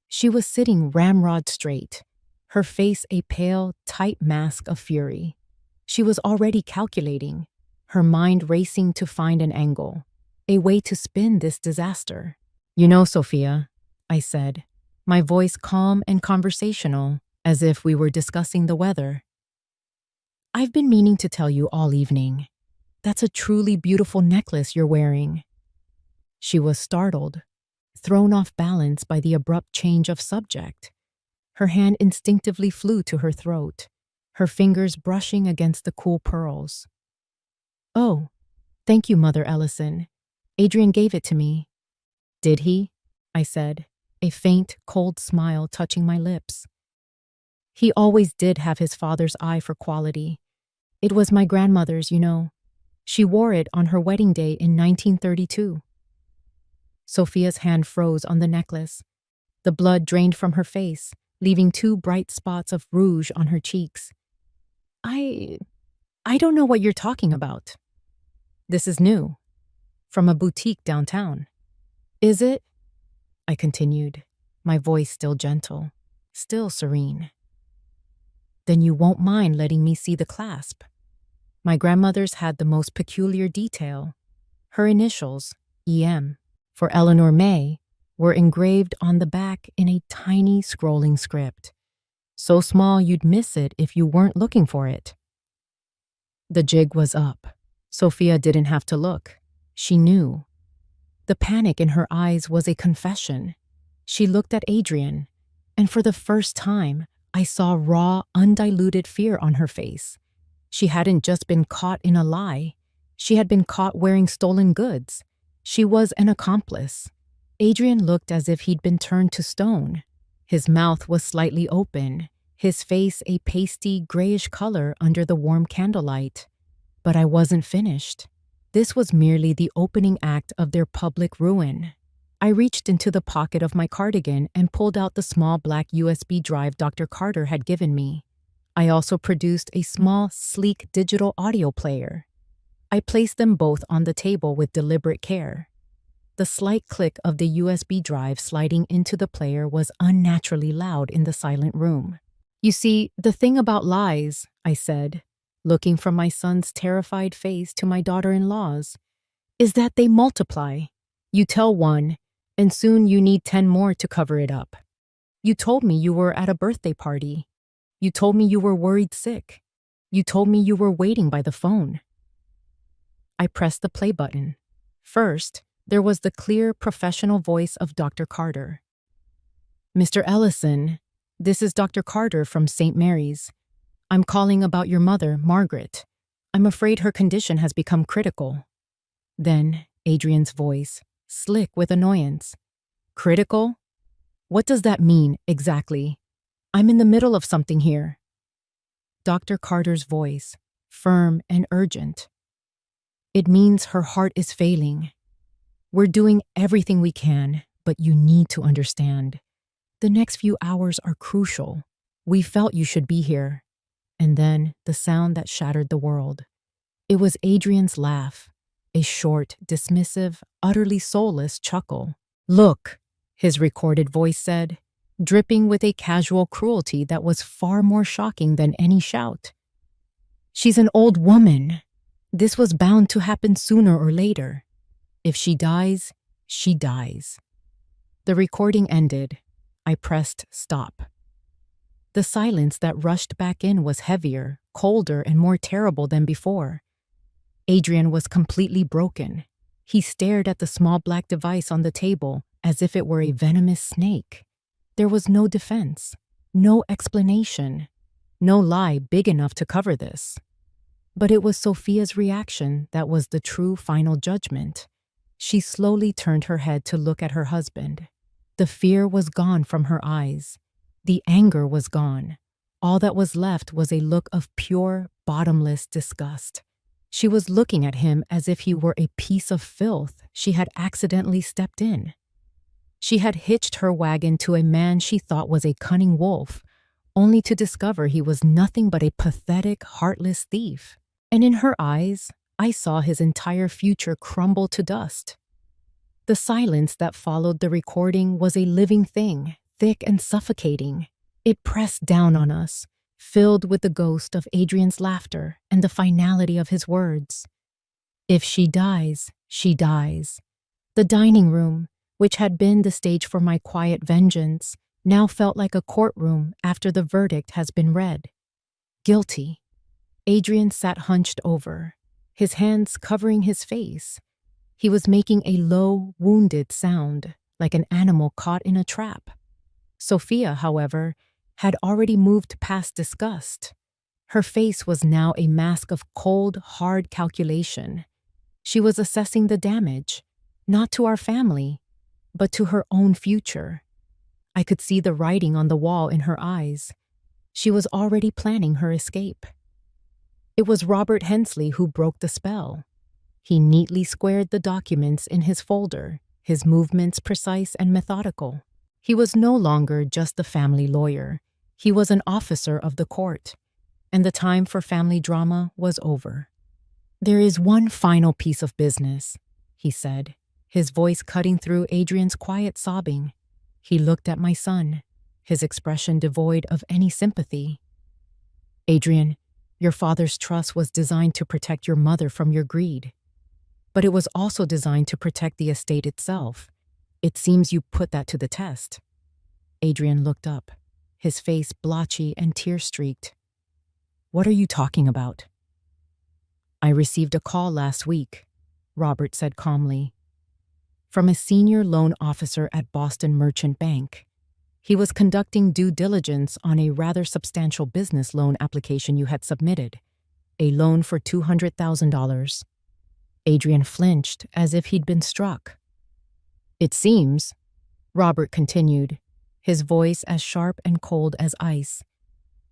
She was sitting ramrod straight, her face a pale, tight mask of fury. She was already calculating, her mind racing to find an angle, a way to spin this disaster. You know, Sophia, I said, my voice calm and conversational, as if we were discussing the weather. I've been meaning to tell you all evening. That's a truly beautiful necklace you're wearing. She was startled, thrown off balance by the abrupt change of subject. Her hand instinctively flew to her throat, her fingers brushing against the cool pearls. Oh, thank you, Mother Ellison. Adrian gave it to me. Did he? I said, a faint, cold smile touching my lips. He always did have his father's eye for quality. It was my grandmother's, you know. She wore it on her wedding day in 1932. Sophia's hand froze on the necklace. The blood drained from her face, leaving 2 bright spots of rouge on her cheeks. I don't know what you're talking about. This is new. From a boutique downtown. Is it? I continued, my voice still gentle, still serene. Then you won't mind letting me see the clasp. My grandmother's had the most peculiar detail. Her initials, EM, for Eleanor May, were engraved on the back in a tiny scrolling script. So small you'd miss it if you weren't looking for it. The jig was up. Sophia didn't have to look. She knew. The panic in her eyes was a confession. She looked at Adrian, and for the first time, I saw raw, undiluted fear on her face. She hadn't just been caught in a lie. She had been caught wearing stolen goods. She was an accomplice. Adrian looked as if he'd been turned to stone. His mouth was slightly open, his face a pasty, grayish color under the warm candlelight. But I wasn't finished. This was merely the opening act of their public ruin. I reached into the pocket of my cardigan and pulled out the small black USB drive Dr. Carter had given me. I also produced a small, sleek digital audio player. I placed them both on the table with deliberate care. The slight click of the USB drive sliding into the player was unnaturally loud in the silent room. You see, the thing about lies, I said, looking from my son's terrified face to my daughter-in-law's, is that they multiply. You tell one, and soon you need 10 more to cover it up. You told me you were at a birthday party. You told me you were worried sick. You told me you were waiting by the phone. I pressed the play button. First, there was the clear, professional voice of Dr. Carter. Mr. Ellison, this is Dr. Carter from St. Mary's. I'm calling about your mother, Margaret. I'm afraid her condition has become critical. Then, Adrian's voice, slick with annoyance. Critical? What does that mean, exactly? I'm in the middle of something here. Dr. Carter's voice, firm and urgent. It means her heart is failing. We're doing everything we can, but you need to understand. The next few hours are crucial. We felt you should be here. And then the sound that shattered the world. It was Adrian's laugh, a short, dismissive, utterly soulless chuckle. Look, his recorded voice said, dripping with a casual cruelty that was far more shocking than any shout. She's an old woman. This was bound to happen sooner or later. If she dies, she dies. The recording ended. I pressed stop. The silence that rushed back in was heavier, colder, and more terrible than before. Adrian was completely broken. He stared at the small black device on the table as if it were a venomous snake. There was no defense, no explanation, no lie big enough to cover this. But it was Sophia's reaction that was the true final judgment. She slowly turned her head to look at her husband. The fear was gone from her eyes. The anger was gone. All that was left was a look of pure, bottomless disgust. She was looking at him as if he were a piece of filth she had accidentally stepped in. She had hitched her wagon to a man she thought was a cunning wolf, only to discover he was nothing but a pathetic, heartless thief. And in her eyes, I saw his entire future crumble to dust. The silence that followed the recording was a living thing, thick and suffocating. It pressed down on us, filled with the ghost of Adrian's laughter and the finality of his words. If she dies, she dies. The dining room, which had been the stage for my quiet vengeance, now felt like a courtroom after the verdict has been read. Guilty. Adrian sat hunched over, his hands covering his face. He was making a low, wounded sound, like an animal caught in a trap. Sophia, however, had already moved past disgust. Her face was now a mask of cold, hard calculation. She was assessing the damage, not to our family, but to her own future. I could see the writing on the wall in her eyes. She was already planning her escape. It was Robert Hensley who broke the spell. He neatly squared the documents in his folder, his movements precise and methodical. He was no longer just the family lawyer. He was an officer of the court, and the time for family drama was over. "There is one final piece of business," he said, his voice cutting through Adrian's quiet sobbing. He looked at my son, his expression devoid of any sympathy. "Adrian, your father's trust was designed to protect your mother from your greed. But it was also designed to protect the estate itself. It seems you put that to the test." Adrian looked up, his face blotchy and tear-streaked. "What are you talking about?" "I received a call last week," Robert said calmly, "from a senior loan officer at Boston Merchant Bank. He was conducting due diligence on a rather substantial business loan application you had submitted, a loan for $200,000. Adrian flinched as if he'd been struck. "It seems," Robert continued, his voice as sharp and cold as ice,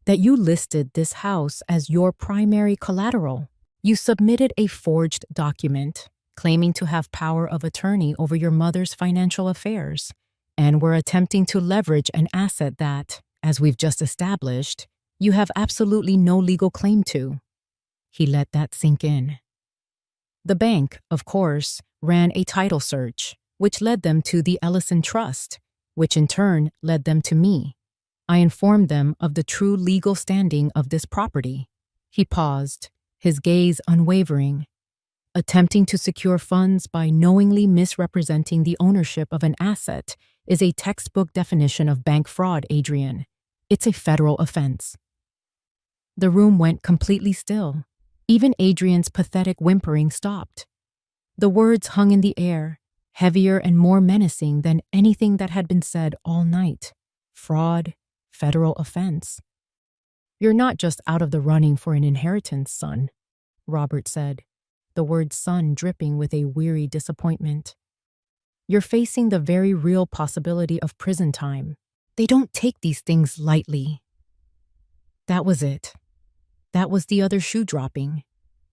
"that you listed this house as your primary collateral. You submitted a forged document claiming to have power of attorney over your mother's financial affairs, and were attempting to leverage an asset that, as we've just established, you have absolutely no legal claim to." He let that sink in. "The bank, of course, ran a title search, which led them to the Ellison Trust, which in turn led them to me. I informed them of the true legal standing of this property." He paused, his gaze unwavering. "Attempting to secure funds by knowingly misrepresenting the ownership of an asset is a textbook definition of bank fraud, Adrian. It's a federal offense." The room went completely still. Even Adrian's pathetic whimpering stopped. The words hung in the air, heavier and more menacing than anything that had been said all night. Fraud, federal offense. "You're not just out of the running for an inheritance, son," Robert said, the word son dripping with a weary disappointment. "You're facing the very real possibility of prison time. They don't take these things lightly." That was it. That was the other shoe dropping.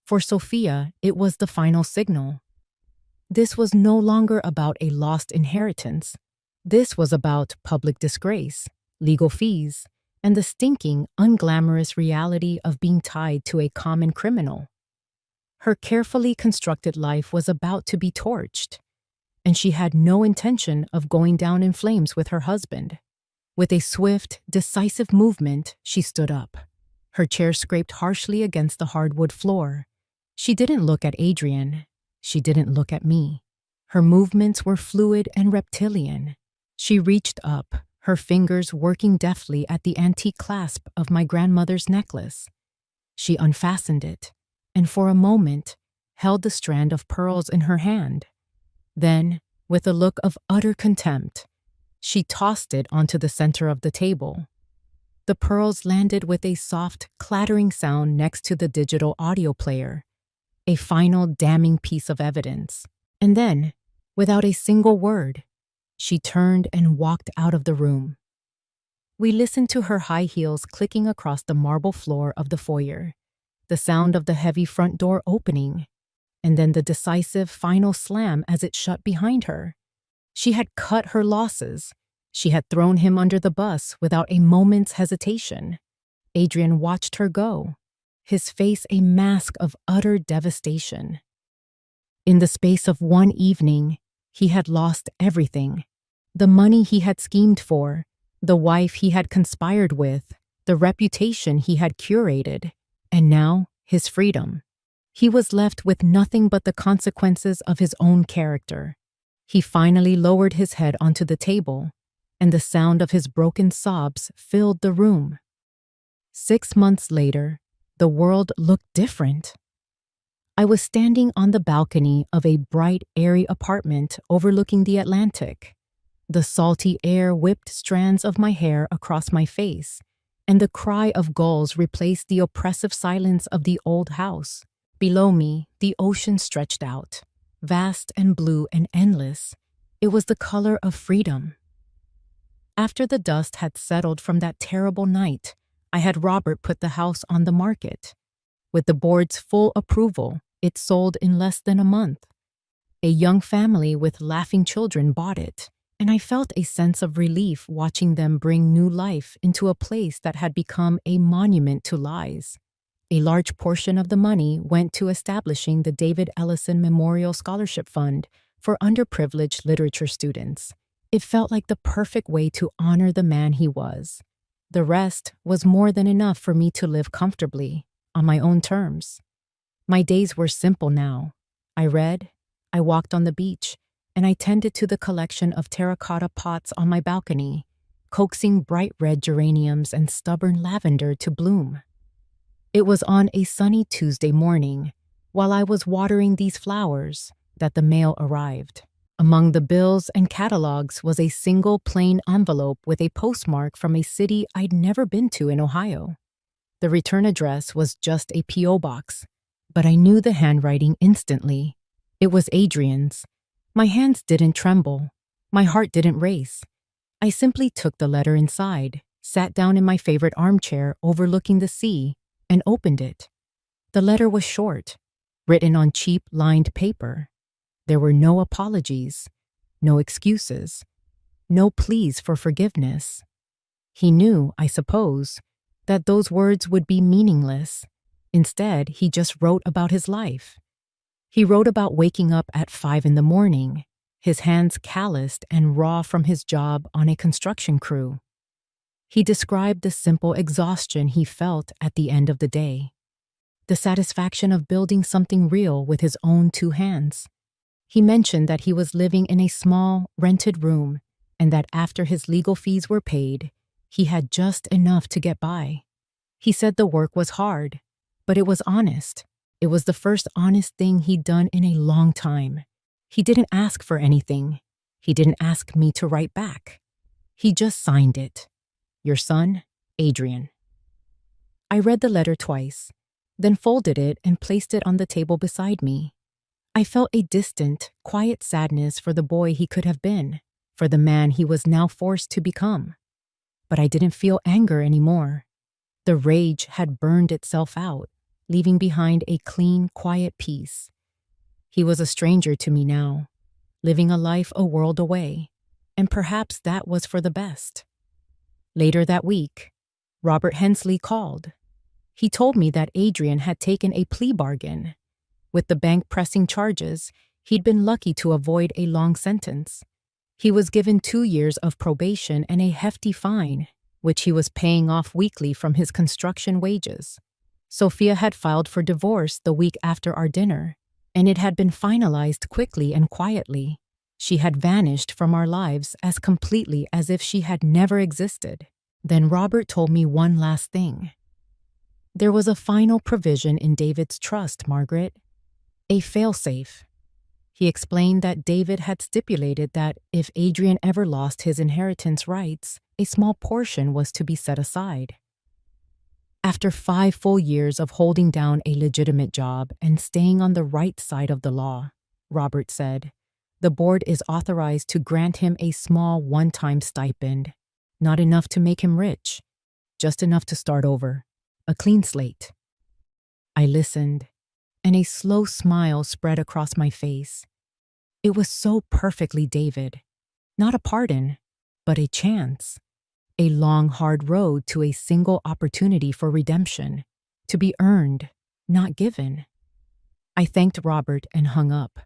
For Sophia, it was the final signal. This was no longer about a lost inheritance. This was about public disgrace, legal fees, and the stinking, unglamorous reality of being tied to a common criminal. Her carefully constructed life was about to be torched, and she had no intention of going down in flames with her husband. With a swift, decisive movement, she stood up. Her chair scraped harshly against the hardwood floor. She didn't look at Adrian. She didn't look at me. Her movements were fluid and reptilian. She reached up, her fingers working deftly at the antique clasp of my grandmother's necklace. She unfastened it, and for a moment held the strand of pearls in her hand. Then, with a look of utter contempt, she tossed it onto the center of the table. The pearls landed with a soft, clattering sound next to the digital audio player, a final damning piece of evidence. And then, without a single word, she turned and walked out of the room. We listened to her high heels clicking across the marble floor of the foyer, the sound of the heavy front door opening, and then the decisive final slam as it shut behind her. She had cut her losses. She had thrown him under the bus without a moment's hesitation. Adrian watched her go, his face a mask of utter devastation. In the space of one evening, he had lost everything. The money he had schemed for, the wife he had conspired with, the reputation he had curated, and now his freedom. He was left with nothing but the consequences of his own character. He finally lowered his head onto the table, and the sound of his broken sobs filled the room. 6 months later, the world looked different. I was standing on the balcony of a bright, airy apartment overlooking the Atlantic. The salty air whipped strands of my hair across my face, and the cry of gulls replaced the oppressive silence of the old house. Below me, the ocean stretched out, vast and blue and endless. It was the color of freedom. After the dust had settled from that terrible night, I had Robert put the house on the market. With the board's full approval, it sold in less than a month. A young family with laughing children bought it, and I felt a sense of relief watching them bring new life into a place that had become a monument to lies. A large portion of the money went to establishing the David Ellison Memorial Scholarship Fund for underprivileged literature students. It felt like the perfect way to honor the man he was. The rest was more than enough for me to live comfortably, on my own terms. My days were simple now. I read, I walked on the beach, and I tended to the collection of terracotta pots on my balcony, coaxing bright red geraniums and stubborn lavender to bloom. It was on a sunny Tuesday morning, while I was watering these flowers, that the mail arrived. Among the bills and catalogs was a single plain envelope with a postmark from a city I'd never been to in Ohio. The return address was just a P.O. box, but I knew the handwriting instantly. It was Adrian's. My hands didn't tremble. My heart didn't race. I simply took the letter inside, sat down in my favorite armchair overlooking the sea, and opened it. The letter was short, written on cheap lined paper. There were no apologies, no excuses, no pleas for forgiveness. He knew, I suppose, that those words would be meaningless. Instead, he just wrote about his life. He wrote about waking up at 5 a.m, his hands calloused and raw from his job on a construction crew. He described the simple exhaustion he felt at the end of the day, the satisfaction of building something real with his own 2 hands. He mentioned that he was living in a small, rented room and that after his legal fees were paid, he had just enough to get by. He said the work was hard, but it was honest. It was the first honest thing he'd done in a long time. He didn't ask for anything. He didn't ask me to write back. He just signed it. Your son, Adrian. I read the letter twice, then folded it and placed it on the table beside me. I felt a distant, quiet sadness for the boy he could have been, for the man he was now forced to become. But I didn't feel anger anymore. The rage had burned itself out, leaving behind a clean, quiet peace. He was a stranger to me now, living a life a world away, and perhaps that was for the best. Later that week, Robert Hensley called. He told me that Adrian had taken a plea bargain. With the bank pressing charges, he'd been lucky to avoid a long sentence. He was given 2 years of probation and a hefty fine, which he was paying off weekly from his construction wages. Sophia had filed for divorce the week after our dinner, and it had been finalized quickly and quietly. She had vanished from our lives as completely as if she had never existed. Then Robert told me one last thing. There was a final provision in David's trust, Margaret. A failsafe. He explained that David had stipulated that if Adrian ever lost his inheritance rights, a small portion was to be set aside. After 5 full years of holding down a legitimate job and staying on the right side of the law, Robert said, the board is authorized to grant him a small one-time stipend, not enough to make him rich, just enough to start over, a clean slate. I listened, and a slow smile spread across my face. It was so perfectly David. Not a pardon, but a chance. A long, hard road to a single opportunity for redemption, to be earned, not given. I thanked Robert and hung up.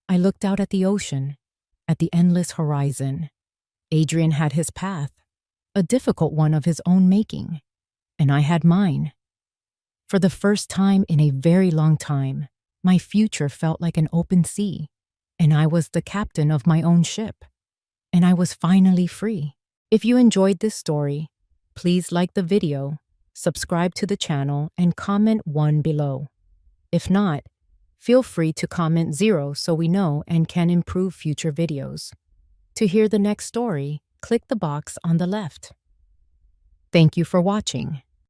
I looked out at the ocean, at the endless horizon. Adrian had his path, a difficult one of his own making, and I had mine. For the first time in a very long time, my future felt like an open sea, and I was the captain of my own ship, and I was finally free. If you enjoyed this story, please like the video, subscribe to the channel, and comment 1 below. If not, feel free to comment 0 so we know and can improve future videos. To hear the next story, click the box on the left. Thank you for watching.